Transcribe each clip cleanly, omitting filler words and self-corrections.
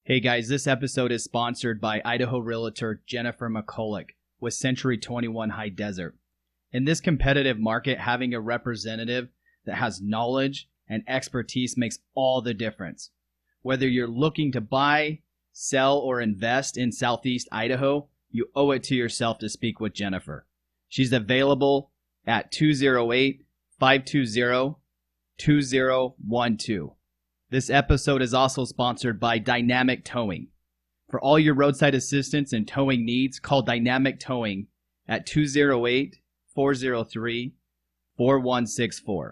Hey guys, this episode is sponsored by Idaho realtor Jennifer McCulloch with Century 21 High Desert. In this competitive market, having a representative that has knowledge and expertise makes all the difference. Whether you're looking to buy, sell, or invest in Southeast Idaho, you owe it to yourself to speak with Jennifer. She's available at 208-520-2012. This episode is also sponsored by Dynamic Towing. For all your roadside assistance and towing needs, call Dynamic Towing at 208-403-4164.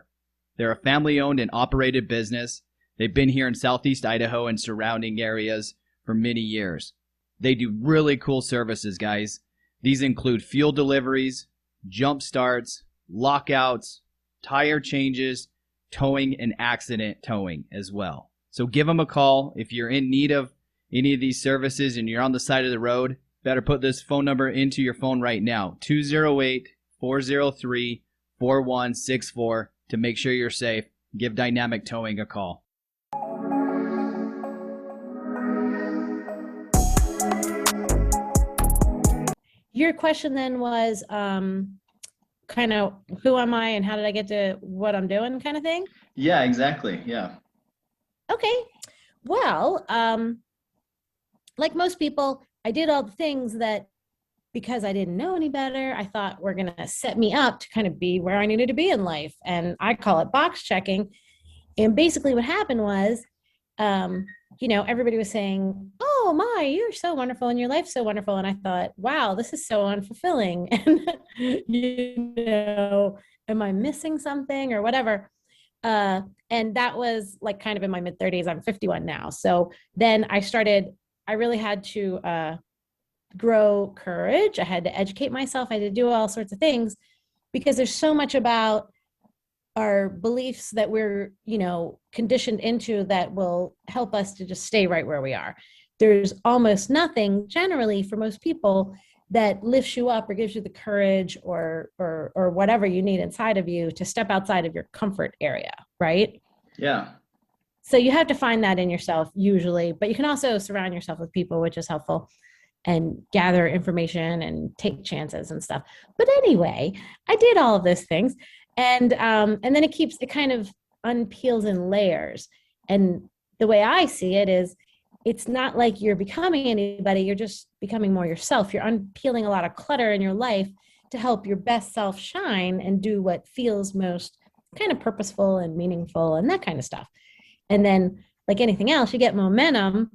They're a family-owned and operated business. They've been here in Southeast Idaho and surrounding areas for many years. They do really cool services, guys. These include fuel deliveries, jump starts, lockouts, tire changes, towing, and accident towing as well. So give them a call if you're in need of any of these services and you're on the side of the road. Better put this phone number into your phone right now, 208-403-4164, to make sure you're safe. Give Dynamic Towing a call. Your question then was kind of who am I and how did I get to what I'm doing kind of thing? Yeah, exactly. Yeah. Okay. Well, like most people, I did all the things that because I didn't know any better, I thought were going to set me up to kind of be where I needed to be in life. And I call it box checking. And basically what happened was, everybody was saying, oh my, you're so wonderful and your life's so wonderful. And I thought, wow, this is so unfulfilling. And, am I missing something or whatever? And that was like kind of in my mid 30s. I'm 51 now. So then I really had to grow courage. I had to educate myself. I had to do all sorts of things because there's so much about our beliefs that we're, conditioned into that will help us to just stay right where we are. There's almost nothing generally for most people that lifts you up or gives you the courage or whatever you need inside of you to step outside of your comfort area, right? Yeah. So you have to find that in yourself usually, but you can also surround yourself with people, which is helpful, and gather information and take chances and stuff. But anyway, I did all of those things. And then it kind of unpeels in layers. And the way I see it is, it's not like you're becoming anybody, you're just becoming more yourself. You're unpeeling a lot of clutter in your life to help your best self shine and do what feels most kind of purposeful and meaningful and that kind of stuff. And then, like anything else, you get momentum,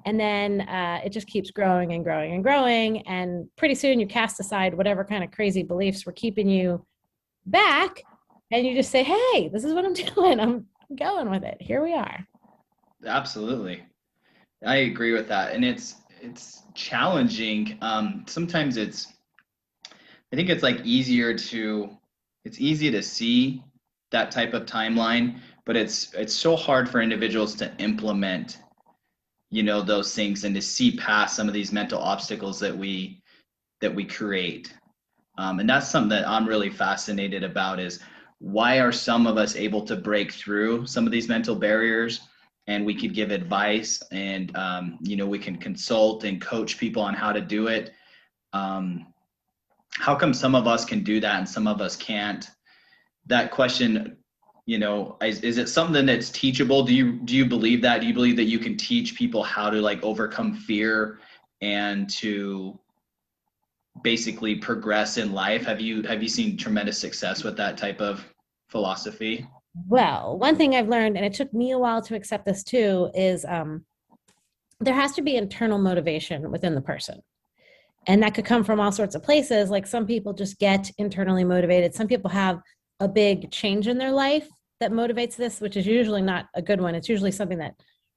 and then it just keeps growing and growing and growing. And pretty soon you cast aside whatever kind of crazy beliefs were keeping you back, and you just say, hey, this is what I'm doing. I'm going with it. Here we are. Absolutely. I agree with that. And it's challenging. Sometimes I think it's like easy to see that type of timeline, but it's so hard for individuals to implement, those things and to see past some of these mental obstacles that we create. And that's something that I'm really fascinated about, is why are some of us able to break through some of these mental barriers, and we could give advice and, we can consult and coach people on how to do it. How come some of us can do that and some of us can't? That question, is it something that's teachable? Do you believe that? Do you believe that you can teach people how to like overcome fear and to basically progress in life? Have you seen tremendous success with that type of philosophy? Well, one thing I've learned, and it took me a while to accept this too, is there has to be internal motivation within the person. And that could come from all sorts of places. Like some people just get internally motivated. Some people have a big change in their life that motivates this, which is usually not a good one. It's usually something that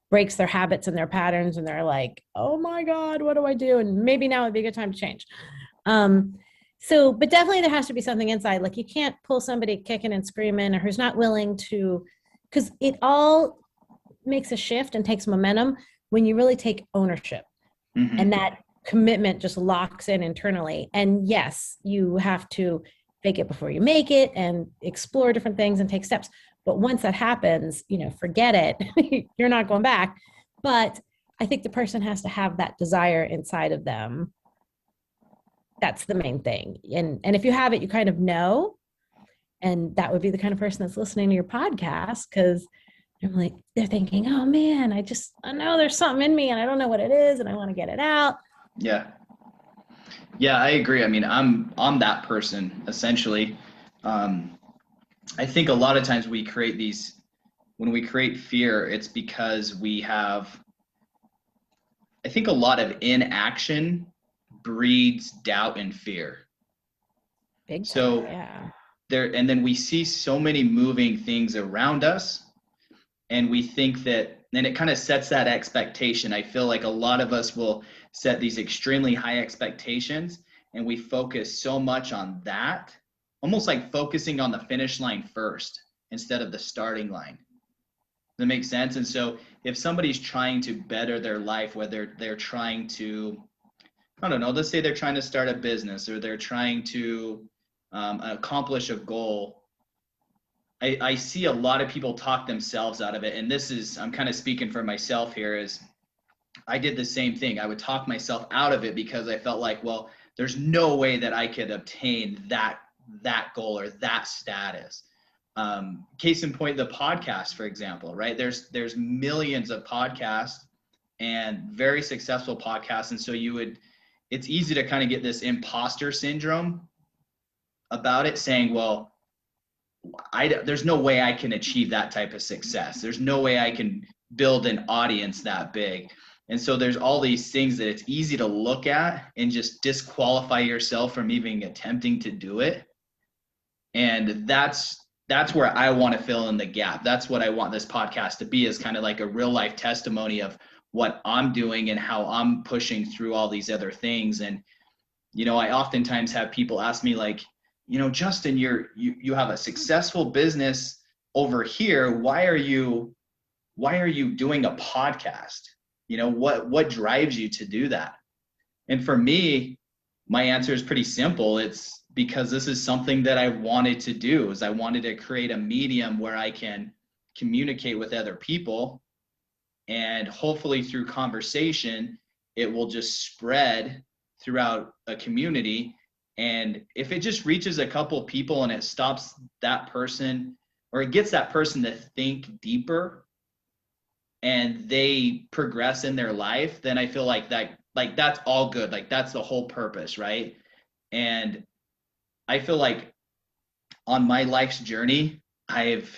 breaks their habits and their patterns. And they're like, oh my God, what do I do? And maybe now would be a good time to change. But definitely there has to be something inside. Like you can't pull somebody kicking and screaming or who's not willing to, because it all makes a shift and takes momentum when you really take ownership. Mm-hmm. And that commitment just locks in internally. And yes, you have to fake it before you make it and explore different things and take steps. But once that happens, forget it. You're not going back. But I think the person has to have that desire inside of them. That's the main thing. And if you have it, you kind of know, and that would be the kind of person that's listening to your podcast, because I'm like, they're thinking, oh man, I know there's something in me and I don't know what it is and I want to get it out. Yeah. Yeah, I agree. I mean, I'm that person essentially. I think a lot of times when we create fear, it's because I think a lot of inaction breeds doubt and fear. Big time, So yeah. and then we see so many moving things around us, and we think that, and it kind of sets that expectation. I feel like a lot of us will set these extremely high expectations, and we focus so much on that, almost like focusing on the finish line first instead of the starting line. Does that make sense? And so if somebody's trying to better their life, whether they're trying to, I don't know, let's say they're trying to start a business, or they're trying to accomplish a goal, I see a lot of people talk themselves out of it. And I'm kind of speaking for myself here, is I did the same thing. I would talk myself out of it because I felt like, well, there's no way that I could obtain that goal or that status. Case in point, the podcast, for example, right? There's millions of podcasts and very successful podcasts. And so it's easy to kind of get this imposter syndrome about it, saying, well, there's no way I can achieve that type of success. There's no way I can build an audience that big. And so there's all these things that it's easy to look at and just disqualify yourself from even attempting to do it. And that's where I want to fill in the gap. That's what I want this podcast to be, is kind of like a real life testimony of what I'm doing and how I'm pushing through all these other things. And, I oftentimes have people ask me like, Justin, you have a successful business over here. Why are you doing a podcast? What drives you to do that? And for me, my answer is pretty simple. It's because this is something that I wanted to do. Is I wanted to create a medium where I can communicate with other people, and hopefully through conversation, it will just spread throughout a community. And if it just reaches a couple people and it stops that person, or it gets that person to think deeper and they progress in their life, then I feel like that's all good. Like that's the whole purpose, right? And I feel like on my life's journey, I've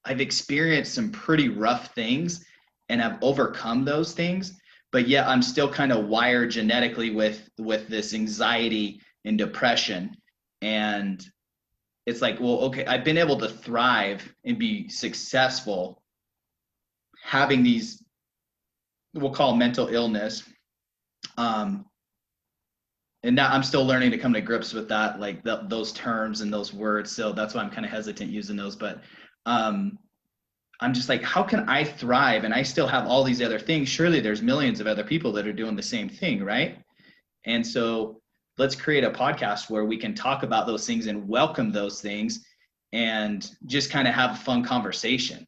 experienced some pretty rough things and have overcome those things. But yet I'm still kind of wired genetically with this anxiety and depression. And it's like, well, okay, I've been able to thrive and be successful having these, we'll call mental illness. And now I'm still learning to come to grips with that, like those terms and those words. So that's why I'm kind of hesitant using those. But I'm just like, how can I thrive and I still have all these other things? Surely there's millions of other people that are doing the same thing, right? And so let's create a podcast where we can talk about those things and welcome those things and just kind of have a fun conversation.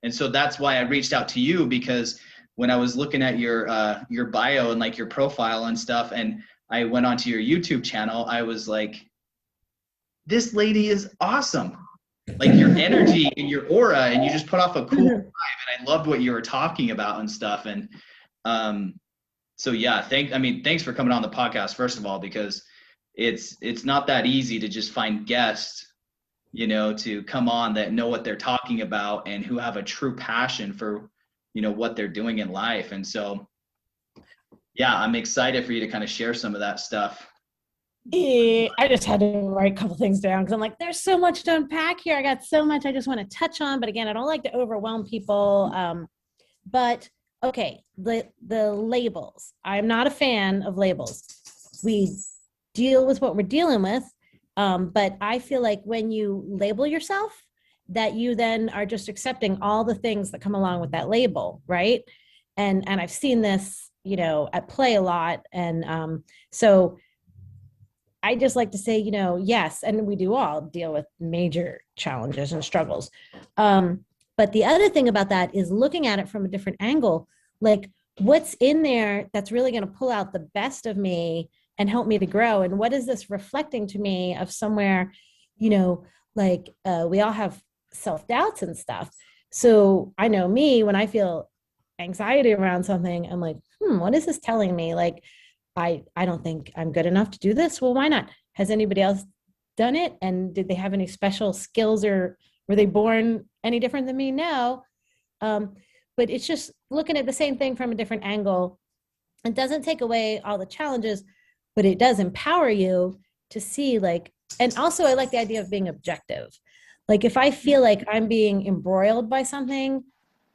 And so that's why I reached out to you, because when I was looking at your bio and like your profile and stuff, and I went onto your YouTube channel, I was like, this lady is awesome. Like your energy and your aura, and you just put off a cool vibe, and I loved what you were talking about and stuff. And so yeah, thanks for coming on the podcast, first of all, because it's not that easy to just find guests, to come on that know what they're talking about and who have a true passion for, what they're doing in life. And so yeah, I'm excited for you to kind of share some of that stuff. I just had to write a couple things down because I'm like, there's so much to unpack here. I got so much I just want to touch on, but again, I don't like to overwhelm people. But okay, the labels. I'm not a fan of labels. We deal with what we're dealing with, but I feel like when you label yourself, that you then are just accepting all the things that come along with that label, right? And I've seen this, at play a lot, and so I just like to say, yes, and we do all deal with major challenges and struggles. But the other thing about that is looking at it from a different angle. like what's in there that's really going to pull out the best of me and help me to grow? And what is this reflecting to me of somewhere, you know, like we all have self-doubts and stuff. So I know me, when I feel anxiety around something, I'm like, what is this telling me? Like, I don't think I'm good enough to do this. Well, why not? Has anybody else done it? And did they have any special skills, or were they born any different than me? No. But it's just looking at the same thing from a different angle. It doesn't take away all the challenges, but it does empower you to see, like, and also I like the idea of being objective. Like if I feel like I'm being embroiled by something,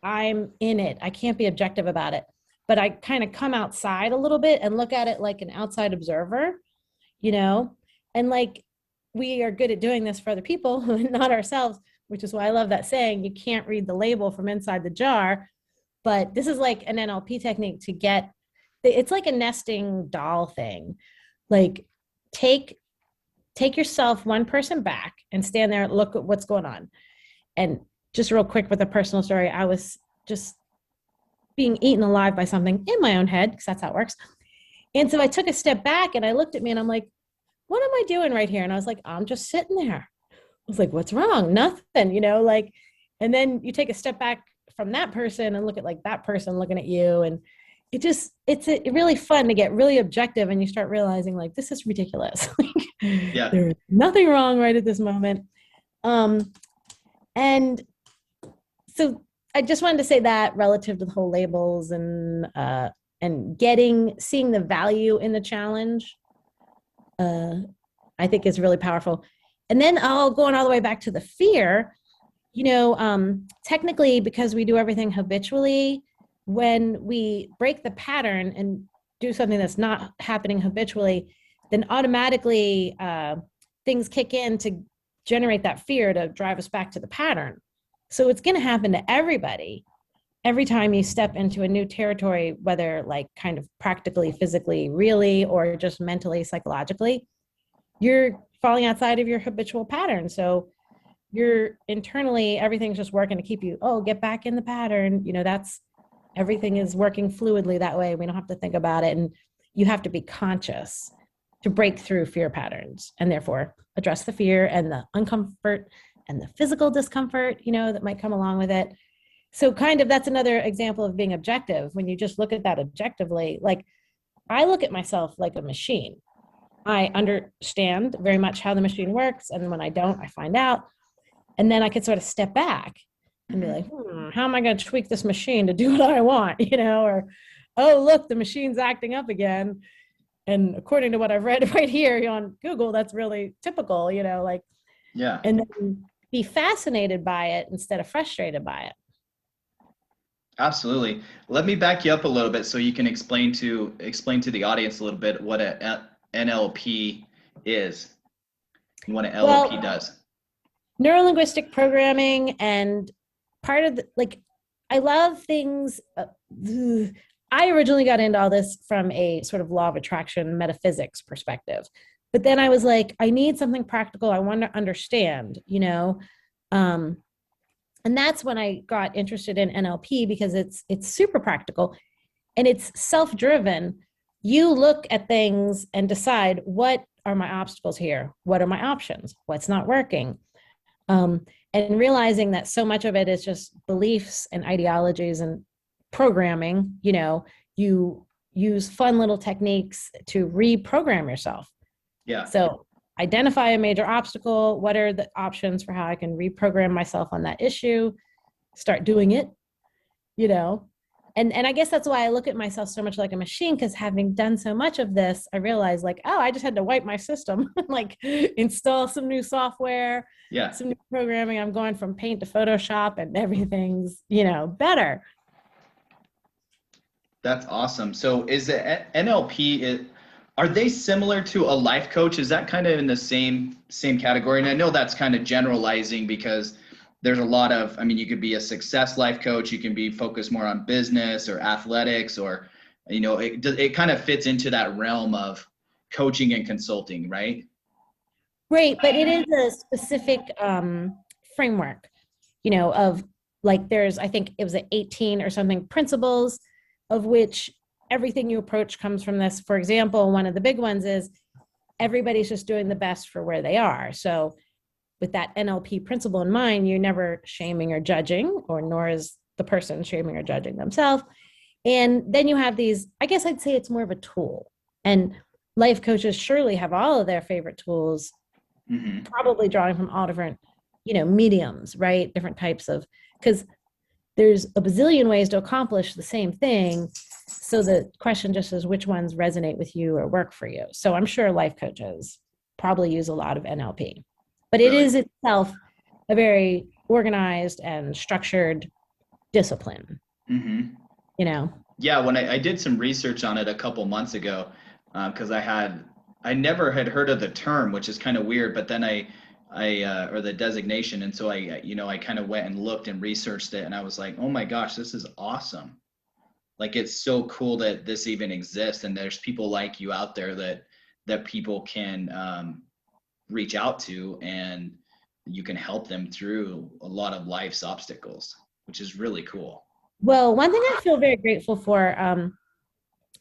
I'm in it. I can't be objective about it. But I kind of come outside a little bit and look at it like an outside observer, you know? And like we are good at doing this for other people, not ourselves, which is why I love that saying, you can't read the label from inside the jar. But this is like an NLP technique to get, it's like a nesting doll thing. Like take yourself one person back and stand there and look at what's going on. And just real quick with a personal story, I was just being eaten alive by something in my own head, because that's how it works. And so I took a step back and I looked at me and I'm like, what am I doing right here? And I was like, I'm just sitting there. I was like, what's wrong? Nothing, like, and then you take a step back from that person and look at like that person looking at you. And it's really fun to get really objective, and you start realizing like, this is ridiculous. Yeah. There's nothing wrong right at this moment. And so I just wanted to say that relative to the whole labels and seeing the value in the challenge, I think is really powerful. And then going all the way back to the fear, technically, because we do everything habitually, when we break the pattern and do something that's not happening habitually, then automatically things kick in to generate that fear to drive us back to the pattern. So it's going to happen to everybody every time you step into a new territory, whether like kind of practically, physically, really, or just mentally, psychologically, you're falling outside of your habitual pattern. So you're internally, everything's just working to keep you, get back in the pattern. Everything is working fluidly that way. We don't have to think about it. And you have to be conscious to break through fear patterns, and therefore address the fear and the uncomfort and the physical discomfort, that might come along with it. So kind of that's another example of being objective. When you just look at that objectively, like I look at myself like a machine. I understand very much how the machine works. And when I don't, I find out. And then I could sort of step back and be like, how am I going to tweak this machine to do what I want? Or, oh, look, the machine's acting up again. And according to what I've read right here on Google, that's really typical, Yeah. And then be fascinated by it instead of frustrated by it. Absolutely. Let me back you up a little bit so you can explain to the audience a little bit what a NLP is and what an LLP does. Neuro-linguistic programming, and part of I love things. I originally got into all this from a sort of law of attraction metaphysics perspective. But then I was like, I need something practical. I want to understand, and that's when I got interested in NLP, because it's super practical and it's self-driven. You look at things and decide, what are my obstacles here? What are my options? What's not working? And realizing that so much of it is just beliefs and ideologies and programming. You use fun little techniques to reprogram yourself. Yeah. So identify a major obstacle. What are the options for how I can reprogram myself on that issue? Start doing it, and I guess that's why I look at myself so much like a machine, because having done so much of this, I realized I just had to wipe my system, install some new software, some new programming. I'm going from Paint to Photoshop, and everything's, better. That's awesome. So is the NLP, are they similar to a life coach? Is that kind of in the same category? And I know that's kind of generalizing, because there's a lot of, you could be a success life coach. You can be focused more on business or athletics, or, it kind of fits into that realm of coaching and consulting, right? Right. But it is a specific framework, of there's, I think it was 18 or something principles of which everything you approach comes from this. For example, one of the big ones is everybody's just doing the best for where they are. So with that NLP principle in mind, you're never shaming or judging, or nor is the person shaming or judging themselves. And then you have these, I guess I'd say it's more of a tool. And life coaches surely have all of their favorite tools, probably drawing from all different, mediums, right? Different types of, because there's a bazillion ways to accomplish the same thing. So the question just is which ones resonate with you or work for you. So I'm sure life coaches probably use a lot of NLP, but it is itself a very organized and structured discipline. Yeah, when I did some research on it a couple months ago, because I never had heard of the term, which is kind of weird, but then I or the designation. And so I kind of went and looked and researched it, and I was like, oh my gosh, this is awesome. Like, it's so cool that this even exists. And there's people like you out there that people can reach out to, and you can help them through a lot of life's obstacles, which is really cool. Well, one thing I feel very grateful for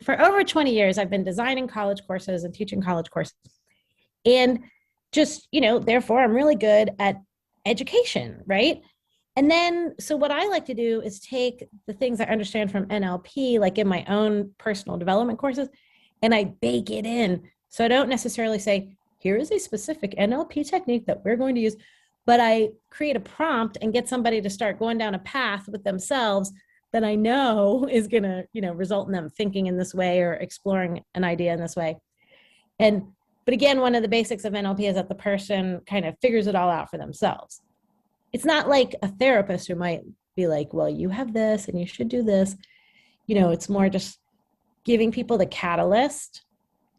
over 20 years, I've been designing college courses and teaching college courses. And just, therefore, I'm really good at education, right? And then, so what I like to do is take the things I understand from NLP, like in my own personal development courses, and I bake it in. So I don't necessarily say, here is a specific NLP technique that we're going to use, but I create a prompt and get somebody to start going down a path with themselves that I know is going to, result in them thinking in this way or exploring an idea in this way. But again, one of the basics of NLP is that the person kind of figures it all out for themselves. It's not like a therapist who might be like, well, you have this and you should do this. It's more just giving people the catalyst.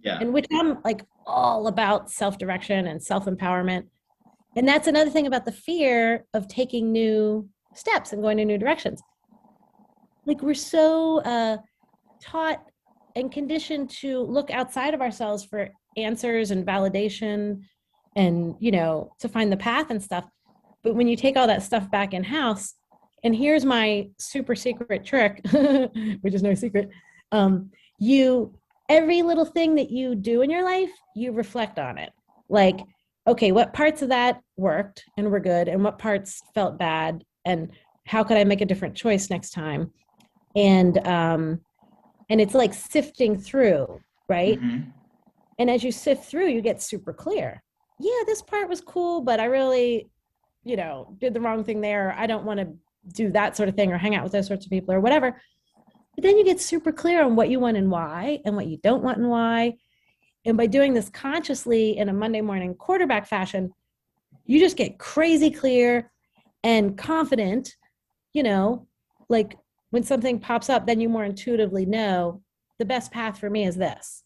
Yeah. And which I'm like all about self-direction and self-empowerment. And that's another thing about the fear of taking new steps and going in new directions. Like, we're so taught and conditioned to look outside of ourselves for answers and validation and, to find the path and stuff. But when you take all that stuff back in house, and here's my super secret trick, which is no secret, every little thing that you do in your life, you reflect on it. Like, okay, what parts of that worked and were good, and what parts felt bad, and how could I make a different choice next time? And it's like sifting through, right? And as you sift through, you get super clear. Yeah, this part was cool, but I really, did the wrong thing there. I don't want to do that sort of thing or hang out with those sorts of people or whatever. But then you get super clear on what you want and why, and what you don't want and why. And by doing this consciously in a Monday morning quarterback fashion, you just get crazy clear and confident, like when something pops up, then you more intuitively know the best path for me is this.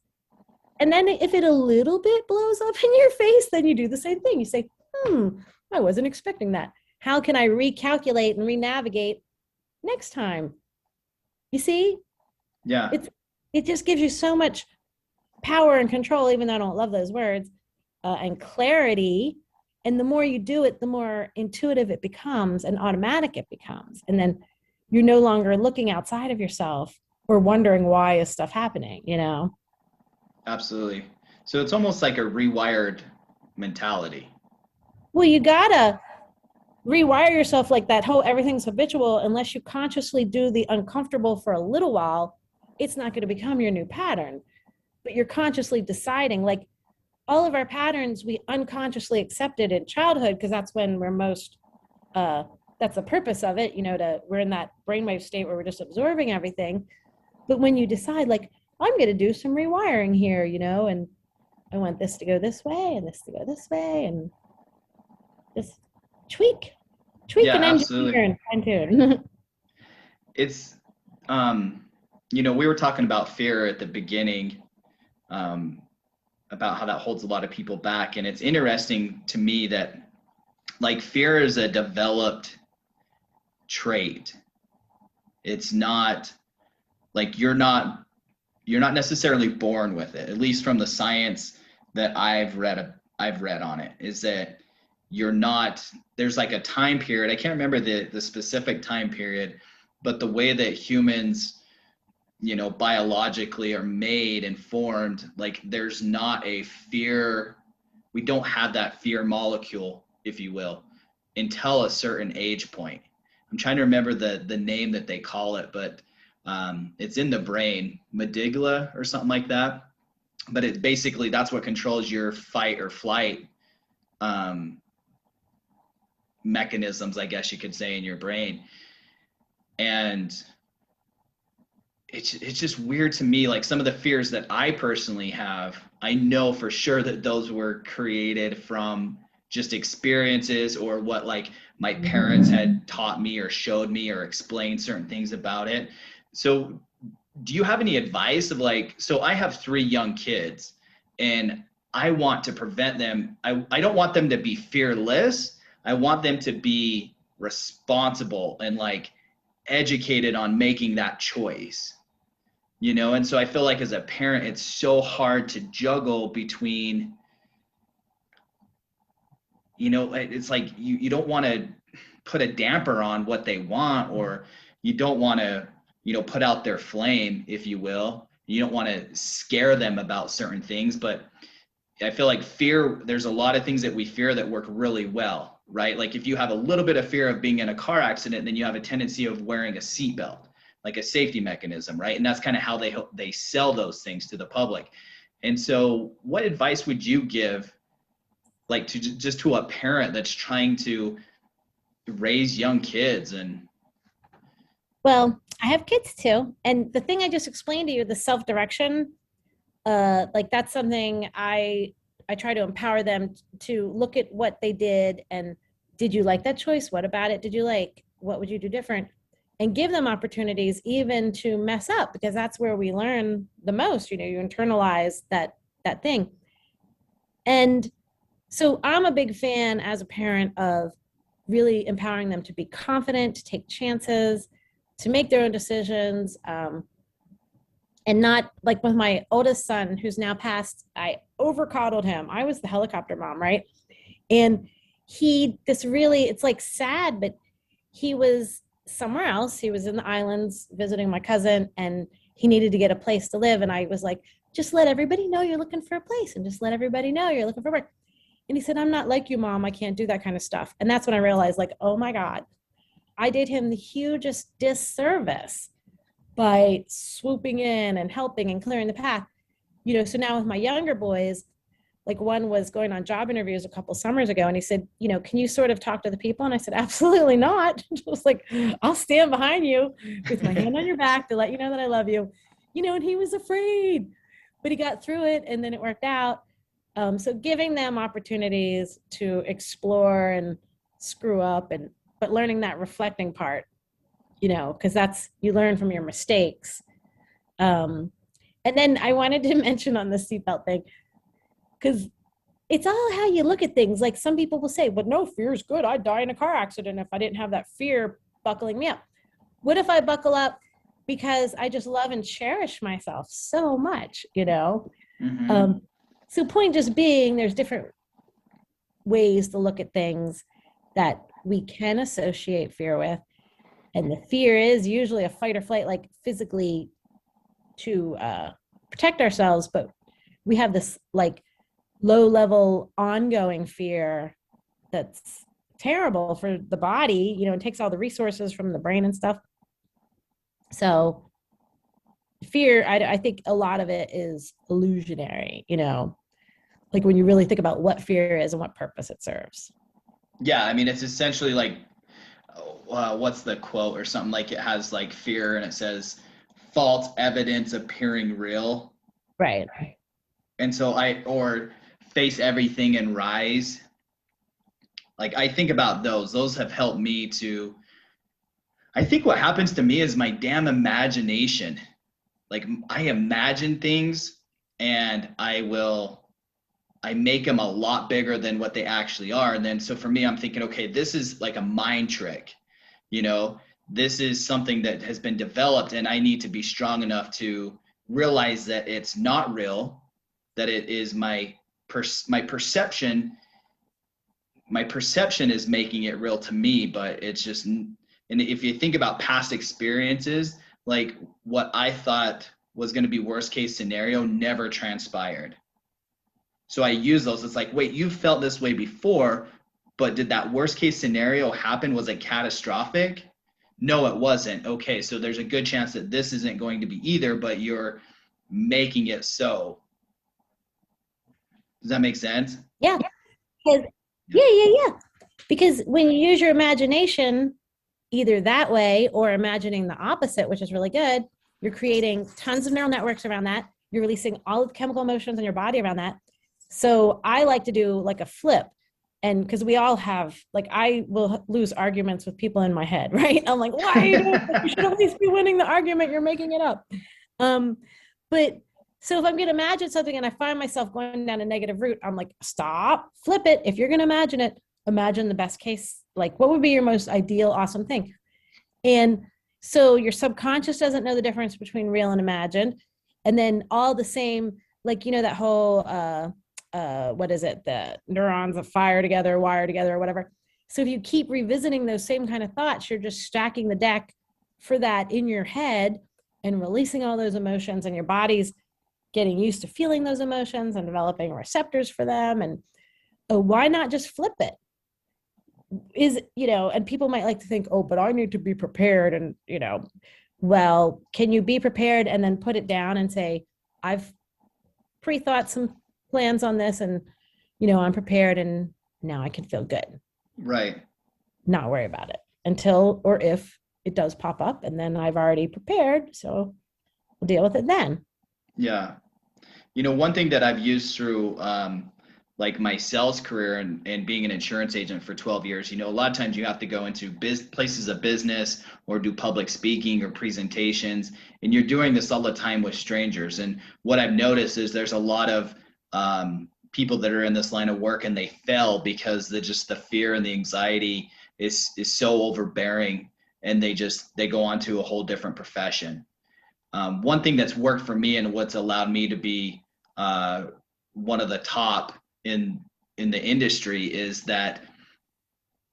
And then if it a little bit blows up in your face, then you do the same thing. You say, I wasn't expecting that. How can I recalculate and re-navigate next time? You see? Yeah. It just gives you so much power and control, even though I don't love those words, and clarity. And the more you do it, the more intuitive it becomes and automatic it becomes. And then you're no longer looking outside of yourself or wondering why is stuff happening, Absolutely. So it's almost like a rewired mentality. Well, you gotta rewire yourself like that whole everything's habitual. Unless you consciously do the uncomfortable for a little while, it's not going to become your new pattern. But you're consciously deciding, like, all of our patterns we unconsciously accepted in childhood, because that's when we're most that's the purpose of it, we're in that brainwave state where we're just absorbing everything. But when you decide, like, I'm going to do some rewiring here, and I want this to go this way and this to go this way, and just tweak and engineer and fine tune. It's, we were talking about fear at the beginning, about how that holds a lot of people back. And it's interesting to me that, like, fear is a developed trait. It's not like you're not necessarily born with it, at least from the science that I've read on it, is that you're not, there's like a time period. I can't remember the specific time period, but the way that humans biologically are made and formed, like there's not a fear. We don't have that fear molecule, if you will, until a certain age point. I'm trying to remember the name that they call it, but it's in the brain, medigla or something like that. But it basically, that's what controls your fight or flight mechanisms, I guess you could say, in your brain. And it's just weird to me, like some of the fears that I personally have, I know for sure that those were created from just experiences or what like my parents had taught me or showed me or explained certain things about it. So do you have any advice of like, so I have 3 young kids and I want to prevent them. I don't want them to be fearless. I want them to be responsible and like educated on making that choice, and so I feel like as a parent, it's so hard to juggle between, it's like you don't want to put a damper on what they want, or you don't want to, put out their flame, if you will. You don't want to scare them about certain things, but I feel like fear, there's a lot of things that we fear that work really well, right? Like if you have a little bit of fear of being in a car accident, then you have a tendency of wearing a seatbelt, like a safety mechanism, right? And that's kind of how they sell those things to the public. And so what advice would you give, like to a parent that's trying to raise young kids? And Well, I have kids too. And the thing I just explained to you, the self-direction, like that's something I try to empower them to look at what they did and did you like that choice? What about it did you like? What would you do different? And give them opportunities even to mess up, because that's where we learn the most. You internalize that thing. And so I'm a big fan as a parent of really empowering them to be confident, to take chances, to make their own decisions. And not like with my oldest son, who's now passed, I over coddled him. I was the helicopter mom, right? And it's like sad, but he was somewhere else. He was in the islands visiting my cousin, and he needed to get a place to live. And I was like, just let everybody know you're looking for a place, and just let everybody know you're looking for work. And he said, I'm not like you, Mom. I can't do that kind of stuff. And that's when I realized, like, oh my God, I did him the hugest disservice by swooping in and helping and clearing the path. So now with my younger boys, like one was going on job interviews a couple summers ago, and he said, can you sort of talk to the people? And I said, absolutely not. Just like, I'll stand behind you with my hand on your back to let you know that I love you. And he was afraid, but he got through it, and then it worked out. So giving them opportunities to explore and screw up, but learning that reflecting part, because that's, you learn from your mistakes. And then I wanted to mention on the seatbelt thing, because it's all how you look at things. Like some people will say, but no, fear is good. I'd die in a car accident if I didn't have that fear buckling me up. What if I buckle up because I just love and cherish myself so much, mm-hmm. So point just being, there's different ways to look at things that we can associate fear with. And the fear is usually a fight or flight, like physically to protect ourselves. But we have this like low level ongoing fear that's terrible for the body. It takes all the resources from the brain and stuff. So fear, I think a lot of it is illusionary, like when you really think about what fear is and what purpose it serves. Yeah, I mean, it's essentially like, what's the quote or something, like it has like fear and it says false evidence appearing real. Right. And so or face everything and rise. Like I think about those have helped me to, I think what happens to me is my damn imagination. Like I imagine things and I make them a lot bigger than what they actually are. And then, so for me, I'm thinking, okay, this is like a mind trick, this is something that has been developed and I need to be strong enough to realize that it's not real, that it is my perception. My perception is making it real to me, but it's just, and if you think about past experiences, like what I thought was going to be worst case scenario never transpired. So I use those. It's like, wait, you felt this way before, but did that worst case scenario happen? Was it catastrophic? No, it wasn't. Okay, so there's a good chance that this isn't going to be either, but you're making it so. Does that make sense? Yeah. 'Cause- Yeah. yeah. Because when you use your imagination, either that way or imagining the opposite, which is really good, you're creating tons of neural networks around that. You're releasing all of the chemical emotions in your body around that. So I like to do like a flip. And because we all have, like, I will lose arguments with people in my head, right? I'm like, why are you doing this? You should at least be winning the argument. You're making it up. Um, but so if I'm going to imagine something and I find myself going down a negative route, I'm like, stop, flip it. If you're going to imagine it, imagine the best case. Like, what would be your most ideal, awesome thing? And so your subconscious doesn't know the difference between real and imagined. And then all the same, like, you know, that whole, what is it? The neurons that fire together, wire together, or whatever. So if you keep revisiting those same kind of thoughts, you're just stacking the deck for that in your head and releasing all those emotions, and your body's getting used to feeling those emotions and developing receptors for them. And why not just flip it? Is, you know, and people might like to think, oh, but I need to be prepared. And, you know, well, can you be prepared and then put it down and say, I've pre-thought some plans on this, and, you know, I'm prepared, and now I can feel good. Right. Not worry about it until or if it does pop up, and then I've already prepared. So we'll deal with it then. Yeah. You know, one thing that I've used through like my sales career and being an insurance agent for 12 years, you know, a lot of times you have to go into places of business or do public speaking or presentations, and you're doing this all the time with strangers. And what I've noticed is there's a lot of people that are in this line of work, and they fail because the fear and the anxiety is so overbearing, and they go on to a whole different profession. One thing that's worked for me and what's allowed me to be one of the top in the industry is that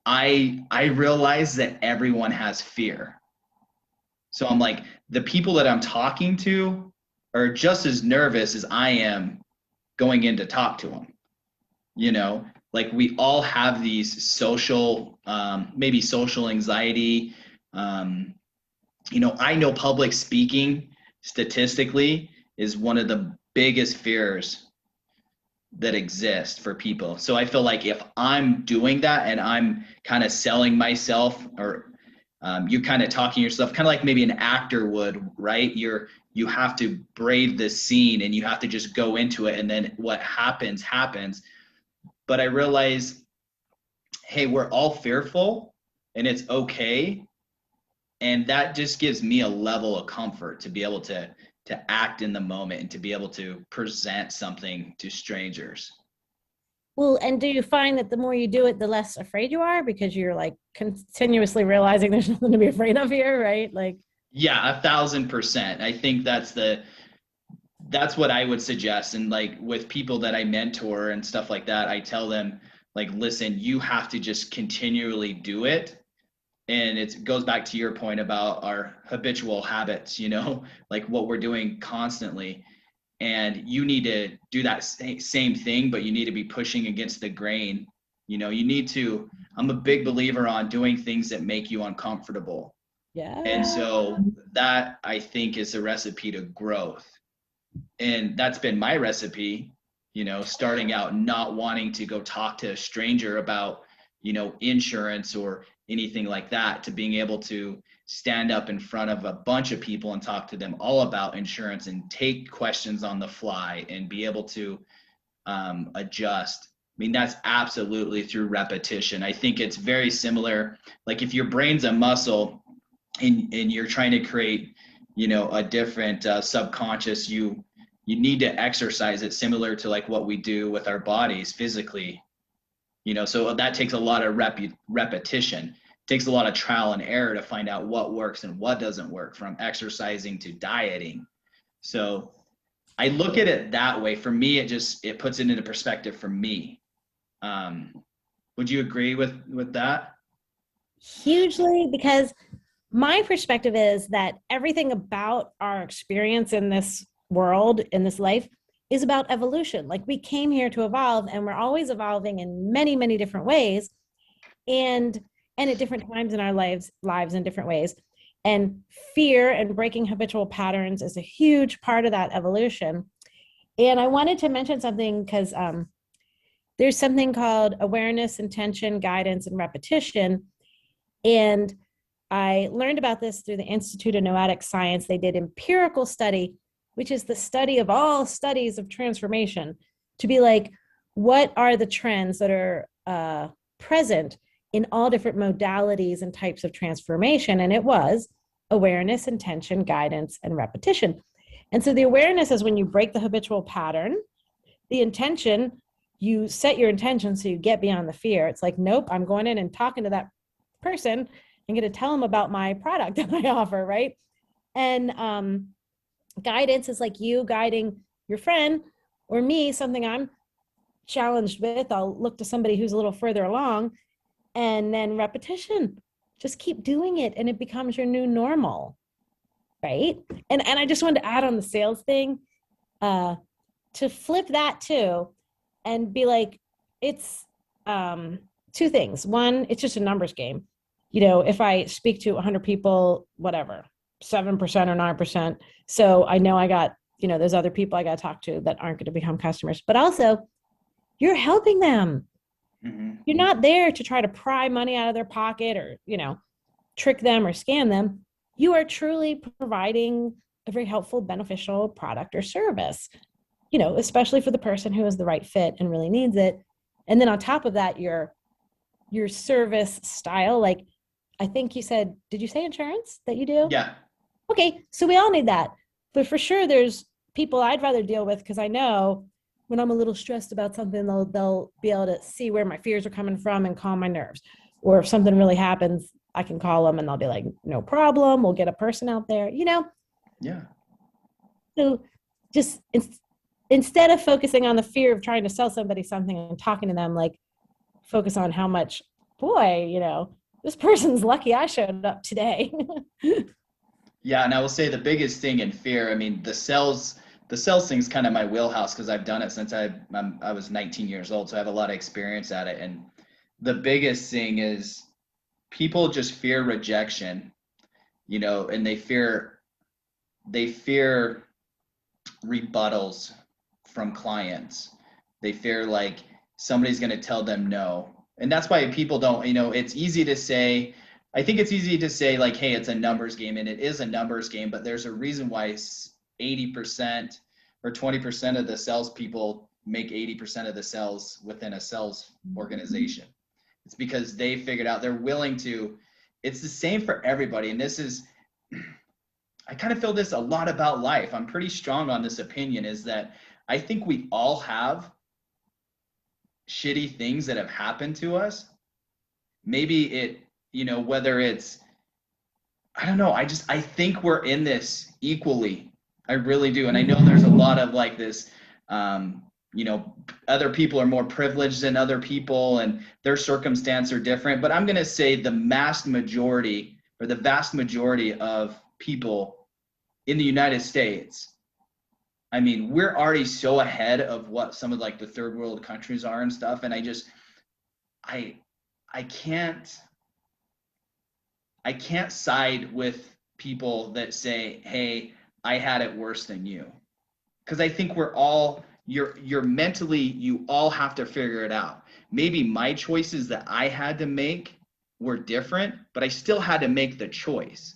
I realize that everyone has fear. So I'm like, the people that I'm talking to are just as nervous as I am going in to talk to them. You know, like we all have these social, maybe social anxiety. You know, I know public speaking statistically is one of the biggest fears that exist for people. So I feel like if I'm doing that and I'm kind of selling myself, or you're kind of talking yourself, kind of like maybe an actor would, right? You have to brave this scene and you have to just go into it, and then what happens happens. But I realize, hey, we're all fearful, and it's okay. And that just gives me a level of comfort to be able to act in the moment and to be able to present something to strangers. Well, and do you find that the more you do it, the less afraid you are, because you're like continuously realizing there's nothing to be afraid of here, right? Like, Yeah, 1,000%. I think that's what I would suggest. And like with people that I mentor and stuff like that, I tell them, like, listen, you have to just continually do it. And it goes back to your point about our habitual habits, you know, like what we're doing constantly. And you need to do that same thing, but you need to be pushing against the grain. You know, I'm a big believer on doing things that make you uncomfortable. And yeah. so that, I think, is a recipe to growth. And that's been my recipe, you know, starting out not wanting to go talk to a stranger about, you know, insurance or anything like that, to being able to stand up in front of a bunch of people and talk to them all about insurance and take questions on the fly and be able to adjust. I mean, that's absolutely through repetition. I think it's very similar. Like if your brain's a muscle and you're trying to create, you know, a different subconscious, you need to exercise it, similar to like what we do with our bodies physically. You know, so that takes a lot of repetition. It takes a lot of trial and error to find out what works and what doesn't work, from exercising to dieting. So I look at it that way. For me, it puts it into perspective for me. Would you agree with that? Hugely, because my perspective is that everything about our experience in this world, in this life, is about evolution. Like we came here to evolve, and we're always evolving in many, many different ways, and at different times in our lives in different ways. And fear and breaking habitual patterns is a huge part of that evolution. And I wanted to mention something because there's something called awareness, intention, guidance, and repetition. And I learned about this through the Institute of Noetic Science. They did empirical study, which is the study of all studies of transformation, to be like, what are the trends that are present in all different modalities and types of transformation? And it was awareness, intention, guidance, and repetition. And so the awareness is when you break the habitual pattern. The intention, you set your intention so you get beyond the fear. It's like, nope, I'm going in and talking to that person. I'm going to tell them about my product that I offer, right? And guidance is like you guiding your friend or me, something I'm challenged with. I'll look to somebody who's a little further along. And then repetition, just keep doing it and it becomes your new normal, right? And I just wanted to add on the sales thing, to flip that too and be like, it's two things. One, it's just a numbers game. You know, if I speak to 100 people, whatever, 7% or 9%. So I know I got, you know, there's other people I got to talk to that aren't going to become customers, but also you're helping them. Mm-hmm. You're not there to try to pry money out of their pocket or, you know, trick them or scam them. You are truly providing a very helpful, beneficial product or service, you know, especially for the person who is the right fit and really needs it. And then on top of that, your service style, like I think you said, did you say insurance that you do? Yeah. Okay. So we all need that. But for sure, there's people I'd rather deal with because I know when I'm a little stressed about something, they'll be able to see where my fears are coming from and calm my nerves. Or if something really happens, I can call them and they'll be like, no problem. We'll get a person out there, you know? Yeah. So just instead of focusing on the fear of trying to sell somebody something and talking to them, like focus on how much, boy, you know, this person's lucky I showed up today. Yeah. And I will say the biggest thing in fear, I mean, the sales thing is kind of my wheelhouse because I've done it since I was 19 years old. So I have a lot of experience at it. And the biggest thing is people just fear rejection, you know, and they fear rebuttals from clients. They fear like somebody's going to tell them no. And that's why people don't, you know, it's easy to say, I think it's easy to say like, hey, it's a numbers game, and it is a numbers game, but there's a reason why 80% or 20% of the salespeople make 80% of the sales within a sales organization. It's because they figured out they're willing to, it's the same for everybody. And this is, I kind of feel this a lot about life. I'm pretty strong on this opinion, is that I think we all have shitty things that have happened to us. Maybe it, you know, whether it's, I don't know. I think we're in this equally. I really do. And I know there's a lot of like this, you know, other people are more privileged than other people and their circumstances are different. But I'm going to say the vast majority of people in the United States, I mean, we're already so ahead of what some of like the third world countries are and stuff. And I can't side with people that say, hey, I had it worse than you. Because I think we're all, you're mentally, you all have to figure it out. Maybe my choices that I had to make were different, but I still had to make the choice.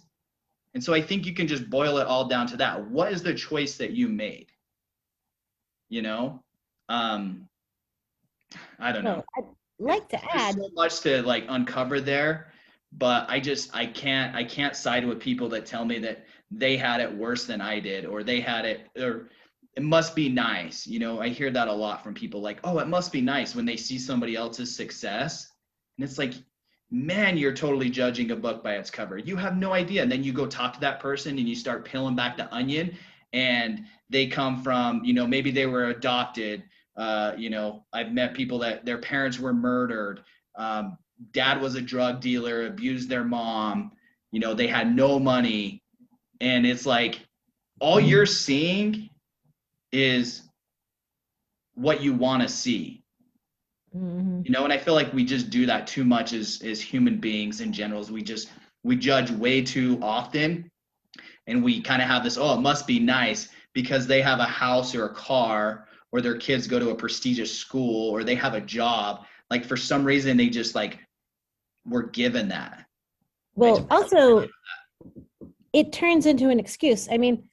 And so I think you can just boil it all down to that. What is the choice that you made? You know? I don't know. I'd like to add so much to like uncover there, but I can't side with people that tell me that they had it worse than I did, or they had it, or it must be nice. You know, I hear that a lot from people like, oh, it must be nice when they see somebody else's success. And it's like, man, you're totally judging a book by its cover. You have no idea. And then you go talk to that person and you start peeling back the onion, and they come from, you know, maybe they were adopted. You know, I've met people that their parents were murdered. Dad was a drug dealer, abused their mom. you know, they had no money. And it's like, all you're seeing is what you want to see. Mm-hmm. You know, and I feel like we just do that too much as human beings in general. We judge way too often, and we kind of have this, oh, it must be nice because they have a house or a car, or their kids go to a prestigious school, or they have a job. Like for some reason they just like were given that. Well, also it turns into an excuse. I mean,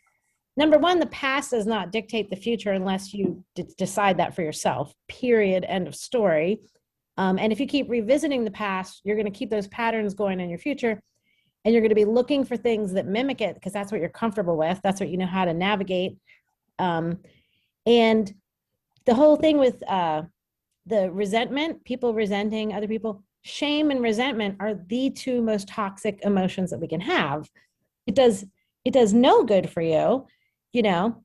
number one, the past does not dictate the future unless you decide that for yourself, period, end of story. And if you keep revisiting the past, you're going to keep those patterns going in your future, and you're going to be looking for things that mimic it because that's what you're comfortable with. That's what you know how to navigate. And the whole thing with the resentment, people resenting other people, shame and resentment are the two most toxic emotions that we can have. It does no good for you, you know.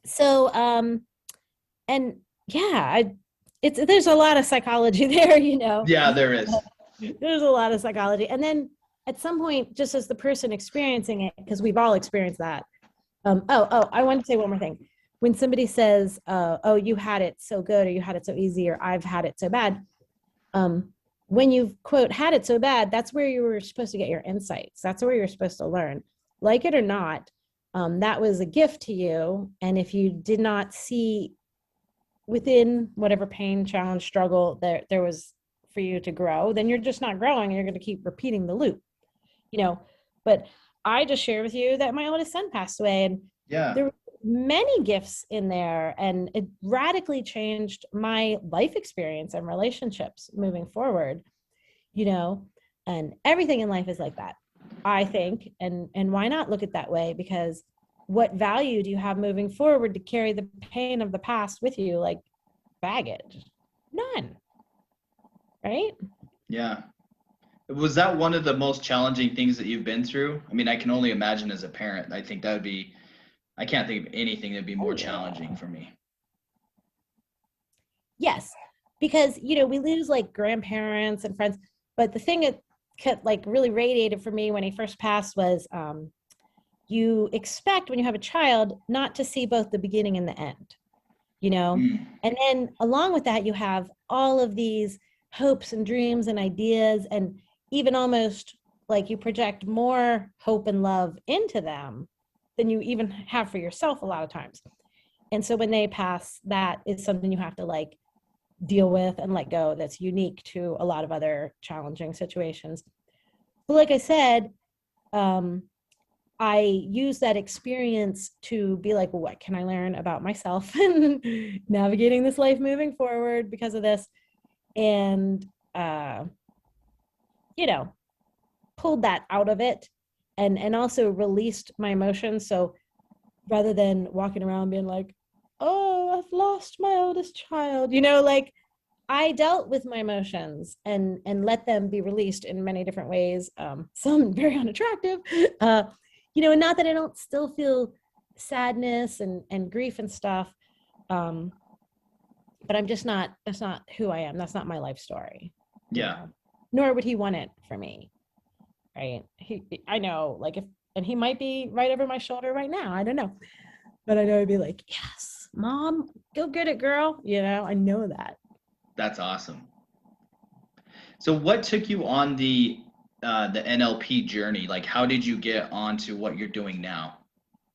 So and yeah, there's a lot of psychology there, you know. Yeah, there is. There's a lot of psychology. And then at some point, just as the person experiencing it, because we've all experienced that. I want to say one more thing. When somebody says, oh, you had it so good, or you had it so easy, or I've had it so bad, when you've, quote, had it so bad, that's where you were supposed to get your insights. That's where you're supposed to learn. Like it or not, that was a gift to you. And if you did not see within whatever pain, challenge, struggle there was for you to grow, then you're just not growing, and you're going to keep repeating the loop, you know. But I just shared with you that my oldest son passed away, and there were many gifts in there, and it radically changed my life experience and relationships moving forward, you know. And everything in life is like that, I think. And why not look at that way? Because what value do you have moving forward to carry the pain of the past with you like baggage? None. Right? Yeah. Was that one of the most challenging things that you've been through? I mean, I can only imagine as a parent. I think that would be, I can't think of anything that'd be more challenging for me. Yes, because, you know, we lose like grandparents and friends, but the thing that like really radiated for me when he first passed was you expect when you have a child not to see both the beginning and the end, you know. And then along with that, you have all of these hopes and dreams and ideas, and even almost like you project more hope and love into them than you even have for yourself a lot of times. And so when they pass, that is something you have to like deal with and let go. That's unique to a lot of other challenging situations. But like I said, I use that experience to be like, well, what can I learn about myself and navigating this life moving forward because of this? And, you know, pulled that out of it, and also released my emotions. So rather than walking around being like, oh, I've lost my oldest child, you know, like I dealt with my emotions and let them be released in many different ways. Some very unattractive, you know, and not that I don't still feel sadness and grief and stuff. But I'm just not, that's not who I am. That's not my life story. Yeah. You know? Nor would he want it for me. Right. I know, like, and he might be right over my shoulder right now. I don't know. But I know he'd be like, yes, Mom, go get it, girl. You know, I know that. That's awesome. So what took you on the NLP journey? Like, how did you get onto what you're doing now?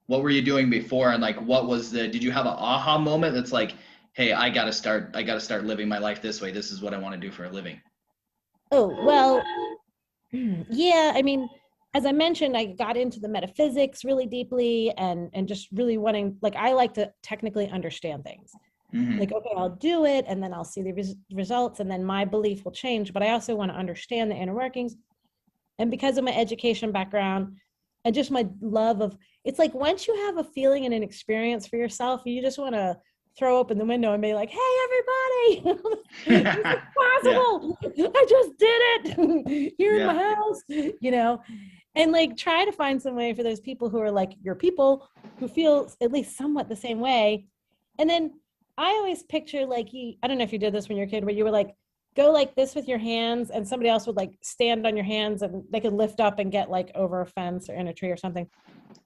What were you doing before? And like, did you have an aha moment that's like, hey, I gotta start living my life this way. This is what I want to do for a living. Oh, well, yeah, I mean, as I mentioned, I got into the metaphysics really deeply and just really wanting, like, I like to technically understand things. Like, okay, I'll do it, and then I'll see the results, and then my belief will change. But I also want to understand the inner workings. And because of my education background and just my love of, it's like once you have a feeling and an experience for yourself, you just want to throw open the window and be like, hey, everybody, this is possible. Yeah. I just did it here in my house, you know, and like try to find some way for those people who are like your people who feel at least somewhat the same way. And then I always picture like I don't know if you did this when you were a kid, where you were like go like this with your hands, and somebody else would like stand on your hands and they could lift up and get like over a fence or in a tree or something.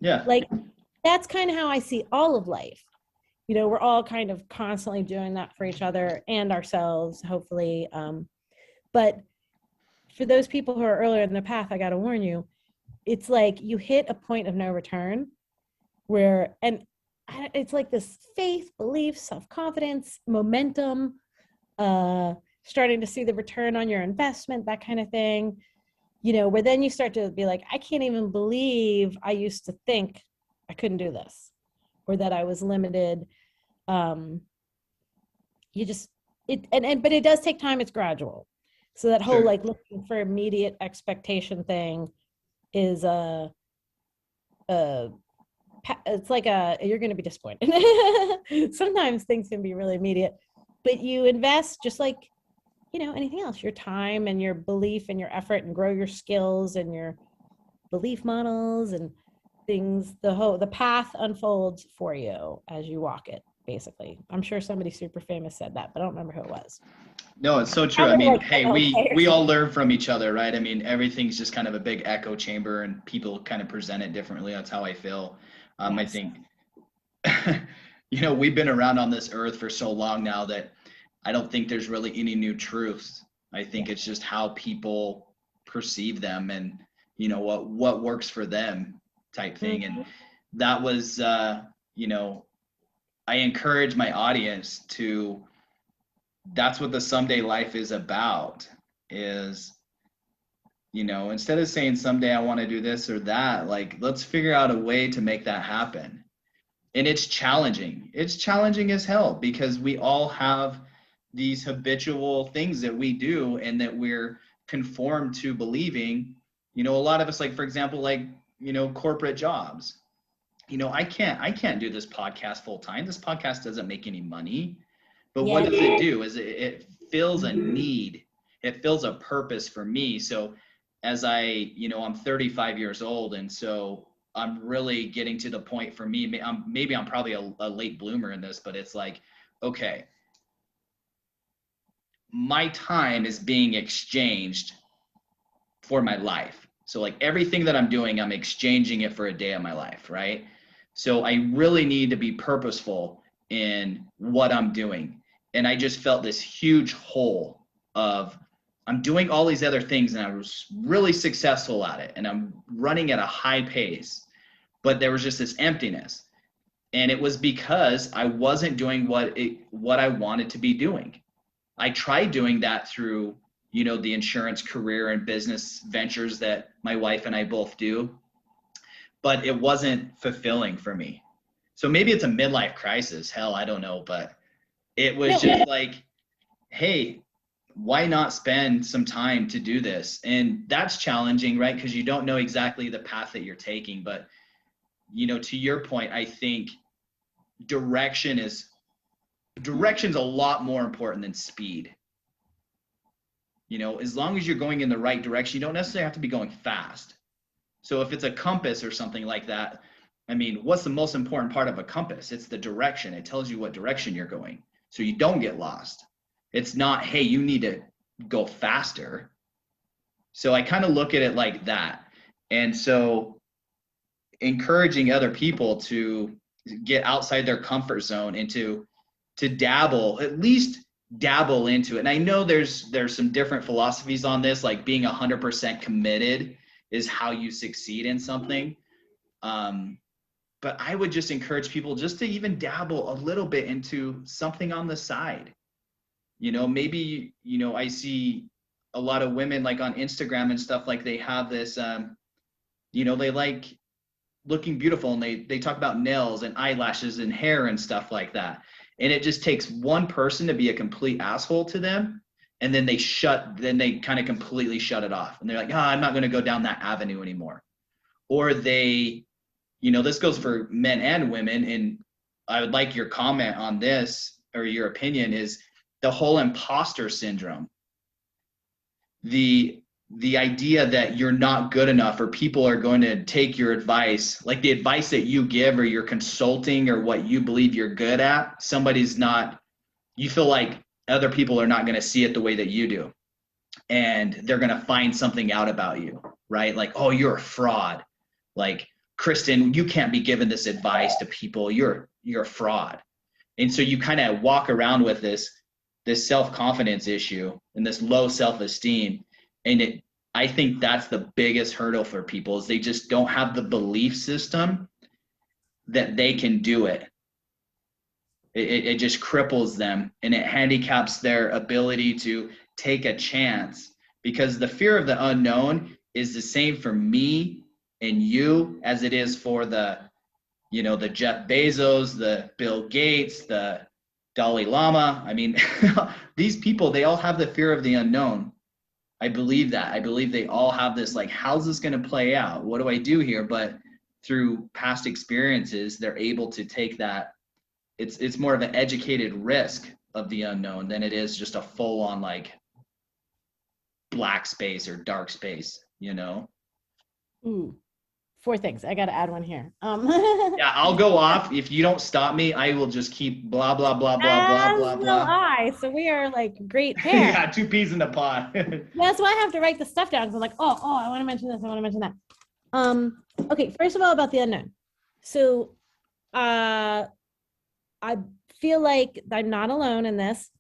Yeah. Like that's kind of how I see all of life. You know, we're all kind of constantly doing that for each other and ourselves, hopefully. But for those people who are earlier in the path, I got to warn you, it's like you hit a point of no return where, and it's like this faith, belief, self-confidence, momentum, starting to see the return on your investment, that kind of thing, you know, where then you start to be like, I can't even believe I used to think I couldn't do this or that I was limited. You just, but it does take time. It's gradual. So that whole Sure. like looking for immediate expectation thing is a it's like you're going to be disappointed. Sometimes things can be really immediate, but you invest just like, you know, anything else, your time and your belief and your effort, and grow your skills and your belief models and things. The path unfolds for you as you walk it, basically. I'm sure somebody super famous said that, but I don't remember who it was. No, it's so true. I Probably mean, like hey, MLK or we all something. learn from each other, right? I mean, everything's just kind of a big echo chamber, and people kind of present it differently. That's how I feel. I Yes. think, you know, we've been around on this earth for so long now that I don't think there's really any new truths. I think Yeah. it's just how people perceive them, and you know what works for them, type thing. And Mm-hmm. that was, you know, I encourage my audience to. That's what the someday life is about. Is, you know, instead of saying someday I want to do this or that, like let's figure out a way to make that happen. And it's challenging. It's challenging as hell because we all have these habitual things that we do and that we're conformed to believing. You know, a lot of us, like for example, like, you know, corporate jobs. You know, I can't do this podcast full time. This podcast doesn't make any money. But what Yeah. does it do? Is it fills a need. It fills a purpose for me. So as I, you know, I'm 35 years old, and so I'm really getting to the point for me. Maybe I'm probably a late bloomer in this, but it's like, okay, my time is being exchanged for my life. So like everything that I'm doing, I'm exchanging it for a day of my life, right? So I really need to be purposeful in what I'm doing. And I just felt this huge hole of I'm doing all these other things and I was really successful at it and I'm running at a high pace, but there was just this emptiness. And it was because I wasn't doing what I wanted to be doing. I tried doing that through, you know, the insurance career and business ventures that my wife and I both do, but it wasn't fulfilling for me. So maybe it's a midlife crisis. Hell, I don't know, but it was No. just like, hey, why not spend some time to do this? And that's challenging, right? Because you don't know exactly the path that you're taking. But, you know, to your point, I think direction's a lot more important than speed. You know, as long as you're going in the right direction, you don't necessarily have to be going fast. So if it's a compass or something like that, I mean, what's the most important part of a compass? It's the direction. It tells you what direction you're going so you don't get lost. It's not, hey, you need to go faster. So I kind of look at it like that. And so encouraging other people to get outside their comfort zone and to dabble, at least dabble into it. And I know there's some different philosophies on this, like being 100% committed is how you succeed in something. But I would just encourage people just to even dabble a little bit into something on the side. You know, maybe, you know, I see a lot of women like on Instagram and stuff, like they have this, you know, they like looking beautiful and they talk about nails and eyelashes and hair and stuff like that. And it just takes one person to be a complete asshole to them. And then they kind of completely shut it off. And they're like, I'm not going to go down that avenue anymore. Or they, you know, this goes for men and women. And I would like your comment on this, or your opinion, is the whole imposter syndrome. The idea that you're not good enough, or people are going to take your advice, like the advice that you give or your consulting or what you believe you're good at, somebody's not, you feel like other people are not going to see it the way that you do. And they're going to find something out about you, right? Like, oh, you're a fraud. Like, Kristen, you can't be giving this advice to people. You're a fraud. And so you kind of walk around with this self-confidence issue and this low self-esteem. And I think that's the biggest hurdle for people, is they just don't have the belief system that they can do it. It just cripples them, and it handicaps their ability to take a chance, because the fear of the unknown is the same for me and you as it is for the Jeff Bezos, the Bill Gates, the Dalai Lama. I mean, these people, they all have the fear of the unknown. I believe that. I believe they all have this, like, how's this going to play out? What do I do here? But through past experiences, they're able to take that. It's more of an educated risk of the unknown than it is just a full on, like, black space or dark space, Ooh, 4 things. I got to add one here. Yeah, I'll go off. If you don't stop me, I will just keep blah, blah, blah, blah, blah, blah, blah. So we are like great pair. Yeah, 2 peas in a pod. That's why I have to write the stuff down. So I'm like, oh, I want to mention this. I want to mention that. Okay, first of all, about the unknown. So I feel like I'm not alone in this,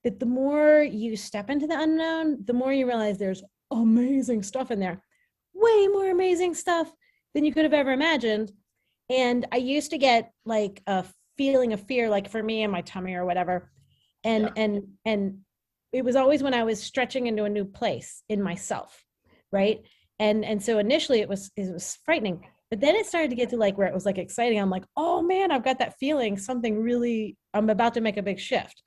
that the more you step into the unknown, the more you realize there's amazing stuff in there, way more amazing stuff than you could have ever imagined. And I used to get like a feeling of fear, like for me in my tummy or whatever. And it was always when I was stretching into a new place in myself, right? And so initially it was frightening, but then it started to get to like where it was like exciting. I'm like, oh man, I've got that feeling, something really, I'm about to make a big shift.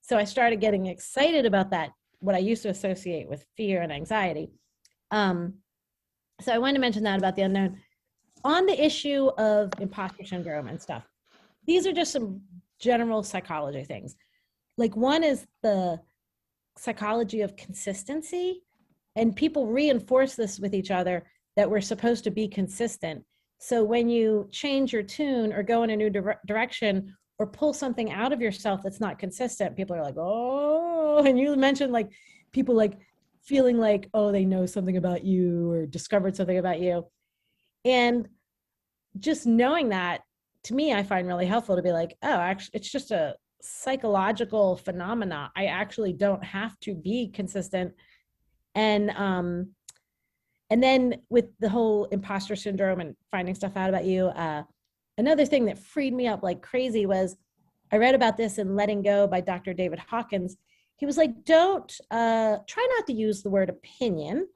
So I started getting excited about that, what I used to associate with fear and anxiety. So I wanted to mention that about the unknown. On the issue of imposter syndrome and stuff, these are just some general psychology things. Like, one is the psychology of consistency, and people reinforce this with each other, that we're supposed to be consistent. So when you change your tune or go in a new direction or pull something out of yourself that's not consistent, people are like, oh, and you mentioned like people like feeling like, oh, they know something about you or discovered something about you. And just knowing that, to me, I find really helpful to be like, oh, actually, it's just a psychological phenomena. I actually don't have to be consistent. And then with the whole imposter syndrome and finding stuff out about you, another thing that freed me up like crazy was, I read about this in Letting Go by Dr. David Hawkins. He was like, try not to use the word opinion,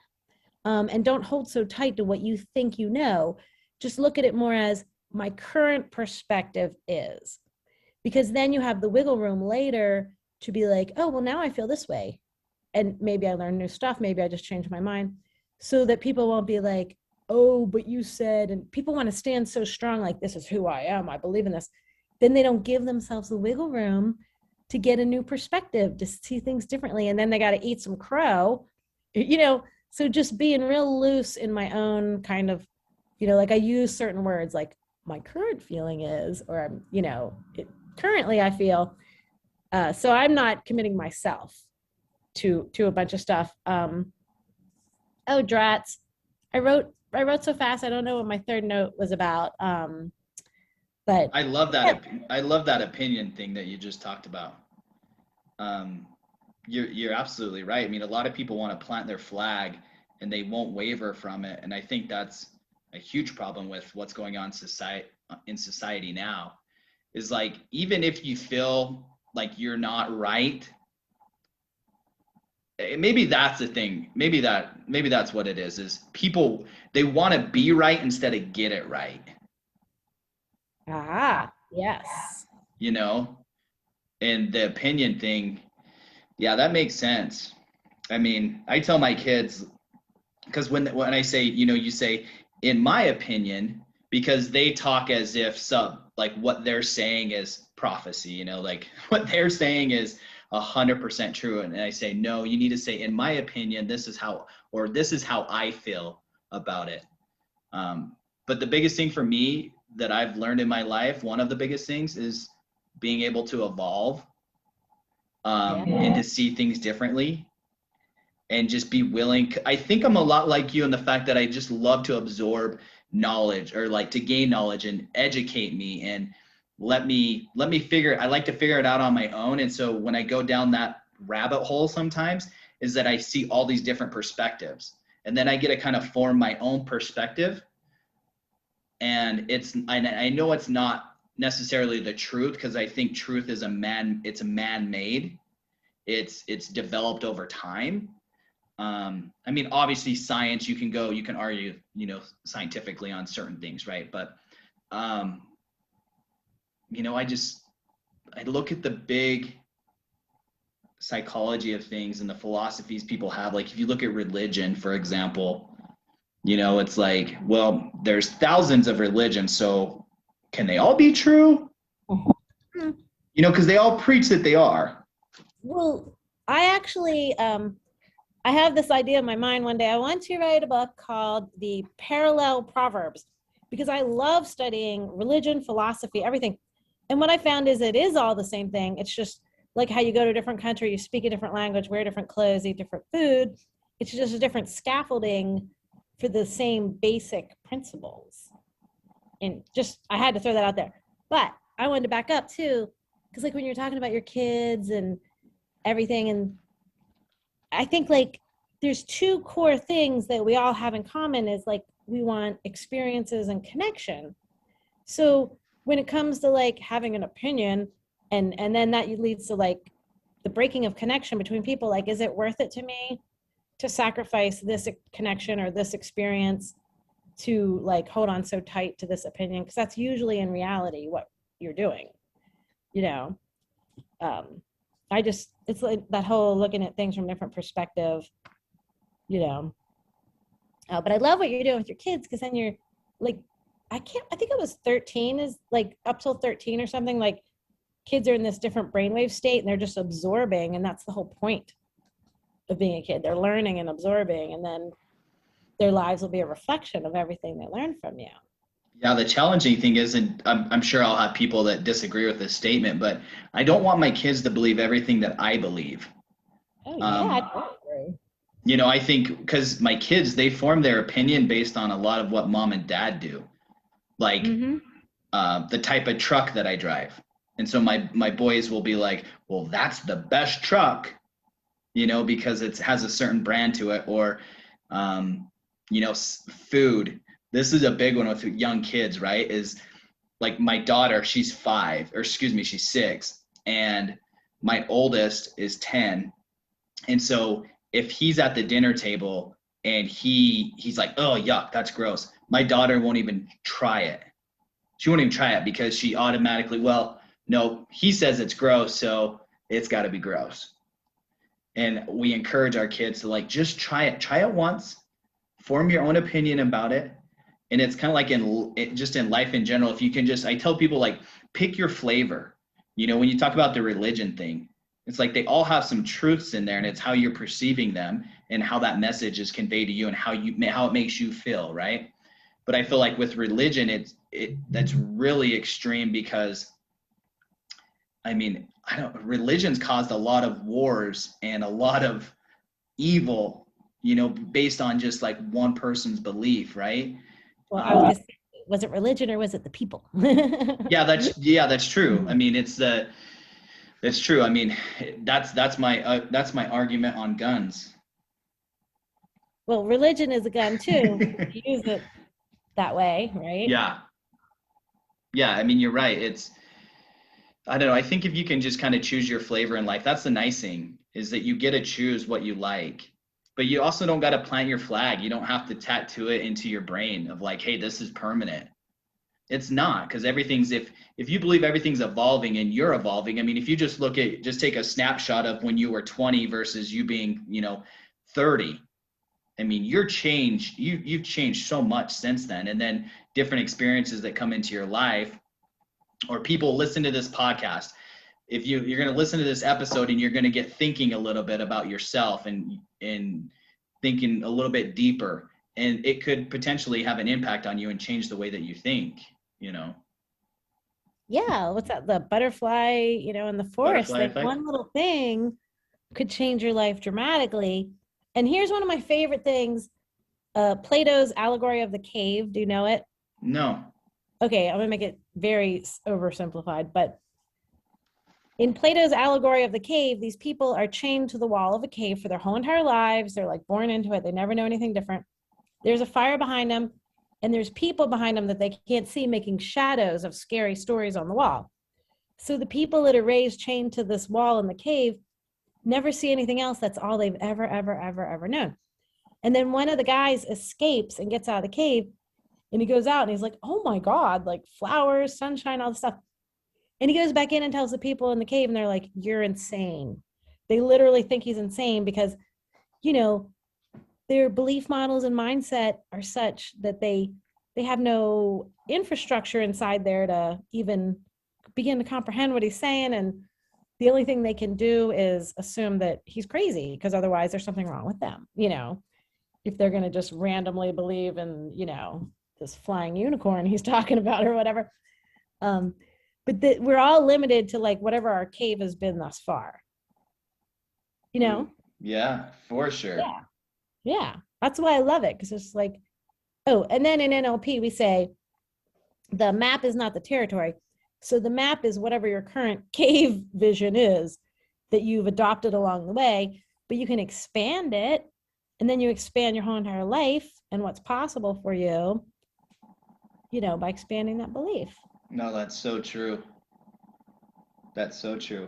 and don't hold so tight to what you think you know. Just look at it more as, my current perspective is. Because then you have the wiggle room later to be like, oh, well, now I feel this way. And maybe I learned new stuff. Maybe I just changed my mind. So that people won't be like, oh, but you said, and people want to stand so strong, like, this is who I am, I believe in this. Then they don't give themselves the wiggle room to get a new perspective, to see things differently. And then they got to eat some crow, so just being real loose in my own kind of, like I use certain words like, my current feeling is, or, currently I feel, so I'm not committing myself to a bunch of stuff. Oh, drats. I wrote so fast, I don't know what my third note was about. But I love that. Yeah. I love that opinion thing that you just talked about. You're absolutely right. I mean, a lot of people want to plant their flag and they won't waver from it. And I think that's a huge problem with what's going on in society now, is like, even if you feel like you're not right, maybe that's the thing. Maybe that's what it is people, they want to be right instead of get it right. Yes. And the opinion thing, yeah, that makes sense. I mean, I tell my kids, because when I say, you say, in my opinion, because they talk as if like what they're saying is prophecy, like what they're saying is 100% true. And I say, no, you need to say, in my opinion, this is how I feel about it. But the biggest thing for me that I've learned in my life, one of the biggest things, is being able to evolve. and to see things differently and just be willing. I think I'm a lot like you in the fact that I just love to absorb knowledge, or like to gain knowledge and educate me and let me figure. I like to figure it out on my own. And so when I go down that rabbit hole sometimes is that I see all these different perspectives, and then I get to kind of form my own perspective. And I know it's not necessarily the truth, because I think truth is it's man-made. It's developed over time. I mean, obviously science, you can argue, scientifically on certain things, right? But, I look at the big psychology of things and the philosophies people have. Like if you look at religion, for example, it's like, well, there's thousands of religions, so can they all be true? Because they all preach that they are. Well, I actually, I have this idea in my mind one day. I want to write a book called The Parallel Proverbs, because I love studying religion, philosophy, everything. And what I found is it is all the same thing. It's just like how you go to a different country, you speak a different language, wear different clothes, eat different food. It's just a different scaffolding for the same basic principles. And just, I had to throw that out there. But I wanted to back up too, because like when you're talking about your kids and everything, and I think like there's two core things that we all have in common is like we want experiences and connection. So when it comes to like having an opinion, and then that leads to like the breaking of connection between people, like is it worth it to me to sacrifice this connection or this experience to like hold on so tight to this opinion? Because that's usually in reality what you're doing, it's like that whole looking at things from a different perspective, but I love what you're doing with your kids, because then you're like, I think it was 13 is like up till 13 or something, like kids are in this different brainwave state and they're just absorbing. And that's the whole point of being a kid. They're learning and absorbing, and then their lives will be a reflection of everything they learn from you. Yeah, the challenging thing is, and I'm sure I'll have people that disagree with this statement, but I don't want my kids to believe everything that I believe. Oh, yeah, I agree. I think because my kids, they form their opinion based on a lot of what mom and dad do, like the type of truck that I drive. And so my boys will be like, well, that's the best truck, because it has a certain brand to it, or, food. This is a big one with young kids, right? Is like my daughter, she's 6, and my oldest is 10. And so if he's at the dinner table and he's like, oh, yuck, that's gross, my daughter won't even try it. She won't even try it because she automatically, well, no, he says it's gross, so it's got to be gross. And we encourage our kids to like, just try it once, form your own opinion about it. And it's kind of like in life in general, if you can I tell people like, pick your flavor. When you talk about the religion thing, it's like they all have some truths in there, and it's how you're perceiving them and how that message is conveyed to you and how it makes you feel, right? But I feel like with religion, that's really extreme, because I mean, religion's caused a lot of wars and a lot of evil, based on just like one person's belief, right? Well, I was gonna say, was it religion or was it the people? Yeah, that's true. I mean, it's true. I mean, that's my argument on guns. Well, religion is a gun too. You use it that way, right? Yeah. I mean, you're right. I don't know. I think if you can just kind of choose your flavor in life, that's the nice thing, is that you get to choose what you like. But you also don't got to plant your flag. You don't have to tattoo it into your brain of like, hey, this is permanent. It's not, because if you believe everything's evolving and you're evolving, I mean, if you just take a snapshot of when you were 20 versus you being, 30, I mean, you've changed so much since then. And then different experiences that come into your life, or people listen to this podcast. If you're going to listen to this episode and you're going to get thinking a little bit about yourself and thinking a little bit deeper, and it could potentially have an impact on you and change the way that you think. yeah, what's that? The butterfly, in the forest, Butterfly like effect. one little thing could change your life dramatically. And here's one of my favorite things, Plato's allegory of the cave. Do you know it? No. Okay, I'm gonna make it very oversimplified, but in Plato's allegory of the cave, these people are chained to the wall of a cave for their whole entire lives. They're like born into it. They never know anything different. There's a fire behind them, and there's people behind them that they can't see making shadows of scary stories on the wall. So the people that are raised chained to this wall in the cave never see anything else. That's all they've ever known. And then one of the guys escapes and gets out of the cave, and he goes out and he's like, oh my God, like flowers, sunshine, all this stuff. And he goes back in and tells the people in the cave, and they're like, you're insane. They literally think he's insane because, you know, their belief models and mindset are such that they have no infrastructure inside there to even begin to comprehend what he's saying. And the only thing they can do is assume that he's crazy, because otherwise there's something wrong with them, if they're going to just randomly believe in, this flying unicorn he's talking about or whatever. But we're all limited to like whatever our cave has been thus far. Ooh, yeah, for sure. Yeah. Yeah. That's why I love it. Because it's like, oh, and then in NLP, we say the map is not the territory. So the map is whatever your current cave vision is that you've adopted along the way, but you can expand it. And then you expand your whole entire life and what's possible for you, by expanding that belief. No, that's so true. That's so true.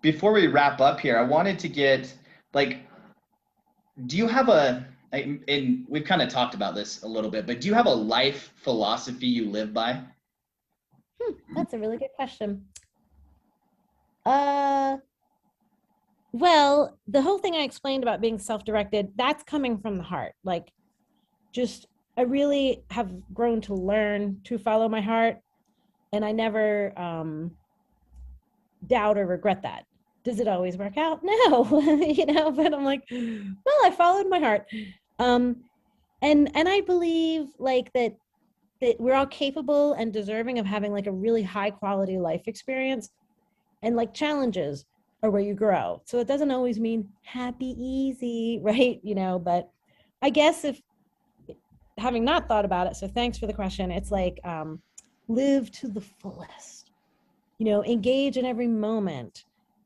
Before we wrap up here, I wanted to get like, do you have and we've kind of talked about this a little bit, but do you have a life philosophy you live by? That's a really good question. Well, the whole thing I explained about being self-directed, that's coming from the heart. Like, just, I really have grown to learn to follow my heart, and I never doubt or regret that. Does it always work out? No, but I'm like, well, I followed my heart. And I believe like that we're all capable and deserving of having like a really high quality life experience, and like challenges are where you grow. So it doesn't always mean happy, easy, right? But I guess, if having not thought about it, so thanks for the question, it's like live to the fullest, engage in every moment,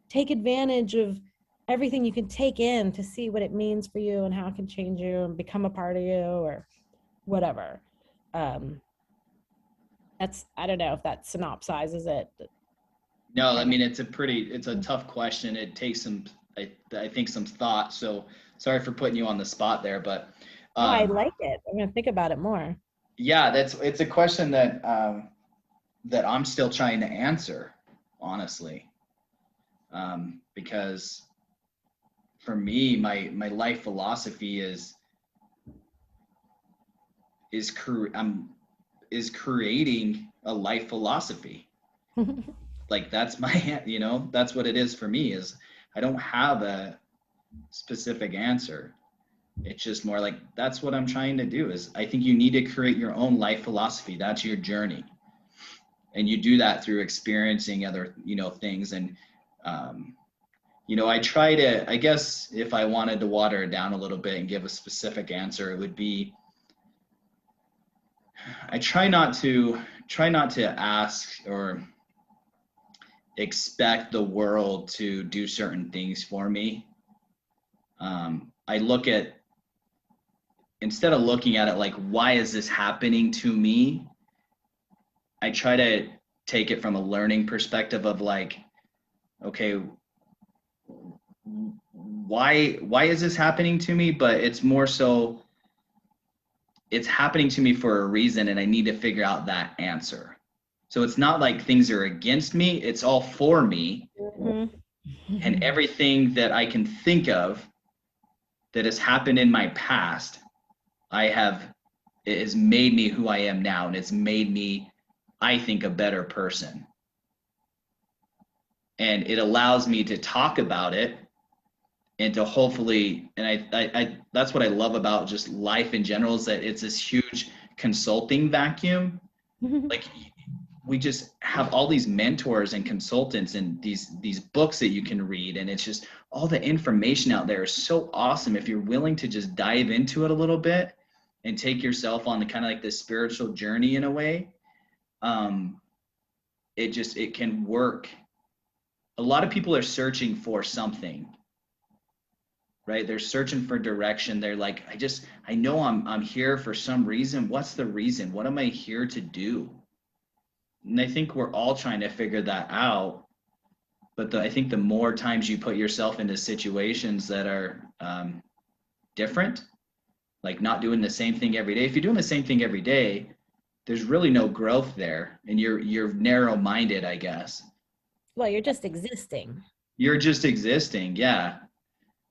take advantage of everything you can take in to see what it means for you and how it can change you and become a part of you or whatever. That's, I don't know if that synopsizes it. No, I mean, it's a tough question. It takes I think some thought. So sorry for putting you on the spot there, but I like it. I'm going to think about it more. yeah, it's a question that that I'm still trying to answer, honestly, because for me, my life philosophy is creating a life philosophy. Like that's that's what it is for me. Is I don't have a specific answer. It's just more like that's what I'm trying to do. Is I think you need to create your own life philosophy. That's your journey, and you do that through experiencing other things. And I try to, I guess if I wanted to water it down a little bit and give a specific answer, it would be, I try not to ask or expect the world to do certain things for me. I look at, instead of looking at it like, why is this happening to me? I try to take it from a learning perspective of like, okay, why is this happening to me? But it's more so, it's happening to me for a reason, and I need to figure out that answer. So it's not like things are against me, it's all for me. Mm-hmm. And everything that I can think of that has happened in my past, it has made me who I am now, and it's made me, I think, a better person. And it allows me to talk about it and to hopefully, and I that's what I love about just life in general, is that it's this huge consulting vacuum. Like we just have all these mentors and consultants and these books that you can read, and it's just all the information out there is so awesome if you're willing to just dive into it a little bit and take yourself on the kind of like this spiritual journey in a way. It can work. A lot of people are searching for something, right? They're searching for direction. They're like, I know I'm here for some reason. What's the reason? What am I here to do? And I think we're all trying to figure that out. But I think the more times you put yourself into situations that are different, like not doing the same thing every day. If you're doing the same thing every day, there's really no growth there, and you're narrow-minded, I guess. Well, you're just existing. You're just existing, yeah.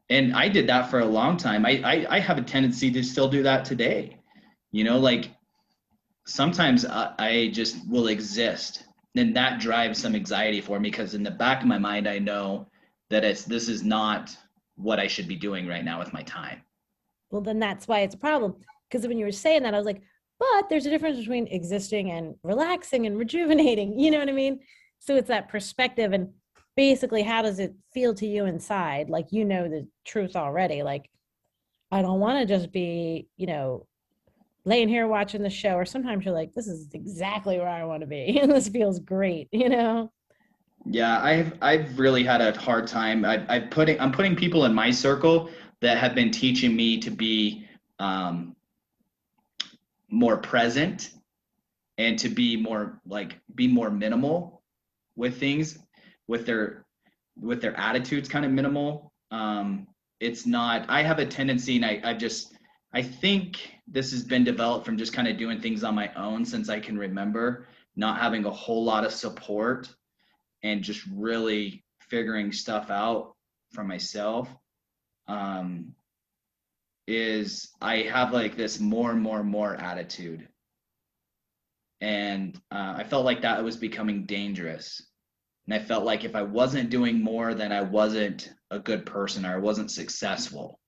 And I did that for a long time. I have a tendency to still do that today. Like sometimes I just will exist, and that drives some anxiety for me because in the back of my mind, I know that this is not what I should be doing right now with my time. Well, then that's why it's a problem. Because when you were saying that, I was like, but there's a difference between existing and relaxing and rejuvenating. You know what I mean? So it's that perspective. And basically, how does it feel to you inside? Like, the truth already. Like, I don't want to just be, laying here watching the show. Or sometimes you're like, this is exactly where I want to be. And this feels great, Yeah, I've really had a hard time. I'm putting people in my circle that have been teaching me to be more present and to be more minimal with things, with their attitudes kind of minimal. It's not, I have a tendency, and I think this has been developed from just kind of doing things on my own since I can remember, not having a whole lot of support and just really figuring stuff out for myself. Is I have like this more attitude. And I felt like that was becoming dangerous. And I felt like if I wasn't doing more, then I wasn't a good person or I wasn't successful.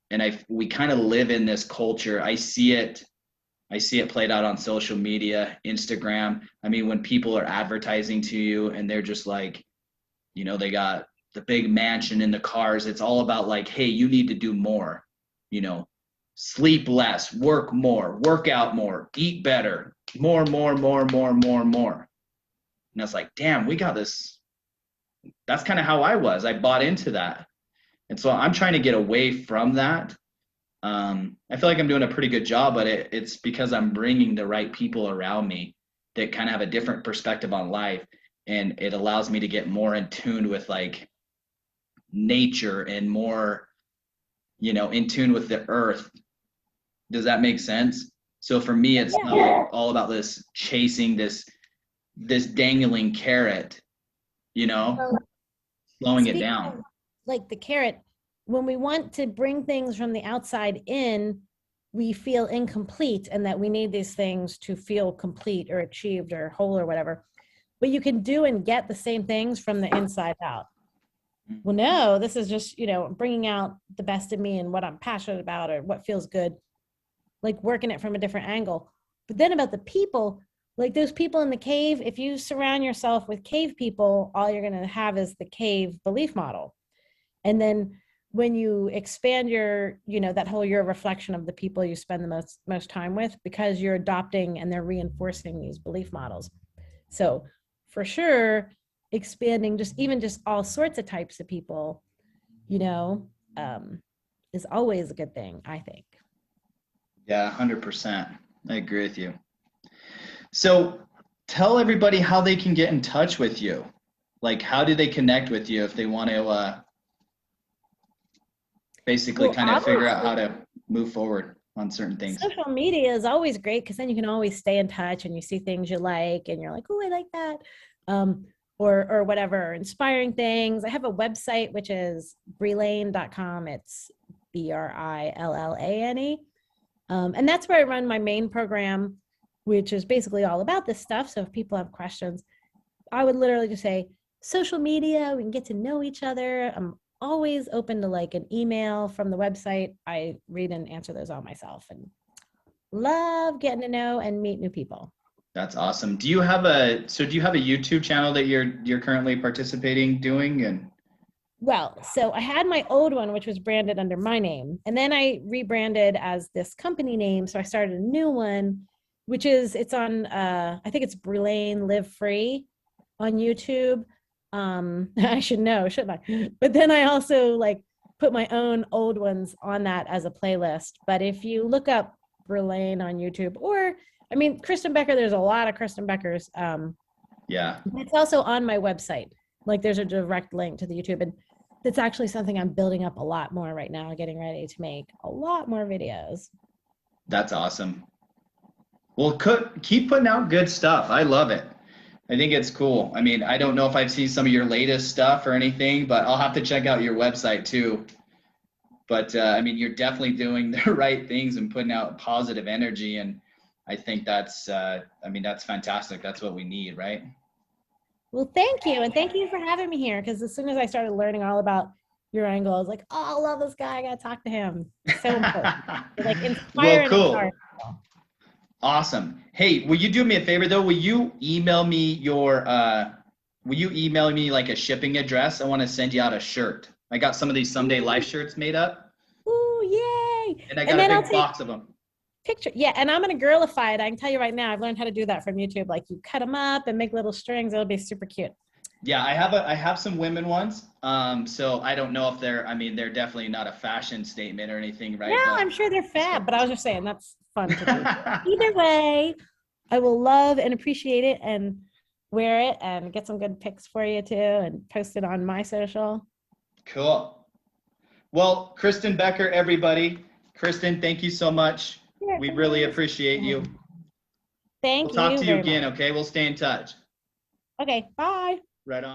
And we kind of live in this culture. I see it played out on social media, Instagram. I mean, when people are advertising to you and they're just like, they got the big mansion and the cars. It's all about like, hey, you need to do more, sleep less, work more, work out more, eat better, more. And it's like, damn, we got this. That's kind of how I was. I bought into that. And so I'm trying to get away from that. I feel like I'm doing a pretty good job, but it's because I'm bringing the right people around me that kind of have a different perspective on life. And it allows me to get more in tune with like nature and more, in tune with the earth. Does that make sense? So for me, it's not like all about this chasing this dangling carrot, slowing it down. Like the carrot, when we want to bring things from the outside in, we feel incomplete and that we need these things to feel complete or achieved or whole or whatever. But you can do and get the same things from the inside out. Well, no, this is just, bringing out the best of me and what I'm passionate about or what feels good, like working it from a different angle. But then about the people, like those people in the cave, if you surround yourself with cave people, all you're going to have is the cave belief model. And then when you expand your, that whole your reflection of the people you spend the most time with, because you're adopting and they're reinforcing these belief models. So for sure, expanding just all sorts of types of people, is always a good thing, I think. Yeah, 100%. I agree with you. So tell everybody how they can get in touch with you. Like, how do they connect with you if they want to basically kind of figure out how to move forward on certain things? Social media is always great because then you can always stay in touch and you see things you like and you're like, oh, I like that. Or whatever, inspiring things. I have a website, which is Brillane.com. It's Brillane. And that's where I run my main program, which is basically all about this stuff. So if people have questions, I would literally just say, social media, we can get to know each other. I'm always open to like an email from the website. I read and answer those all myself and love getting to know and meet new people. That's awesome. Do you have a YouTube channel that you're currently participating doing? And Well, so I had my old one, which was branded under my name, and then I rebranded as this company name. So I started a new one, which is it's on I think it's Brillane Live Free on YouTube. I should know, shouldn't I? But then I also like put my own old ones on that as a playlist. But if you look up Brillane on YouTube, or I mean Kristen Becker, there's a lot of Kristen Beckers. yeah, It's also on my website. Like there's a direct link to the YouTube, and that's actually something I'm building up a lot more right now, getting ready to make a lot more videos. that's awesome. Well, keep putting out good stuff. I love it. I think it's cool. I mean, I don't know if I've seen some of your latest stuff or anything, but I'll have to check out your website too. But I mean, you're definitely doing the right things and putting out positive energy, and I think that's I mean, that's fantastic. That's what we need, right? Well, thank you. And thank you for having me here. Because as soon as I started learning all about your angle, I was like, oh, I love this guy. I got to talk to him. So important. Like inspire Well, and empower. cool. Awesome. Hey, will you do me a favor though? Will you email me like a shipping address? I want to send you out a shirt. I got some of these Someday Life shirts made up, Ooh, yay. and I And got a then I'll big take box of them. picture. Yeah. And I'm going to girlify it. I can tell you right now, I've learned how to do that from YouTube. Like you cut them up and make little strings. It'll be super cute. Yeah, I have some women ones. So I don't know if I mean, they're definitely not a fashion statement or anything, No, right? But I'm sure they're fab, but I was just saying that's fun to do. so Either way, I will love and appreciate it and wear it and get some good pics for you too and post it on my social. cool. Well, Kristen Becker, everybody. Kristen, thank you so much. Yeah, We really appreciate you. We'll thank talk you to you very much. again, okay? We'll stay in touch. Okay, bye. Right on.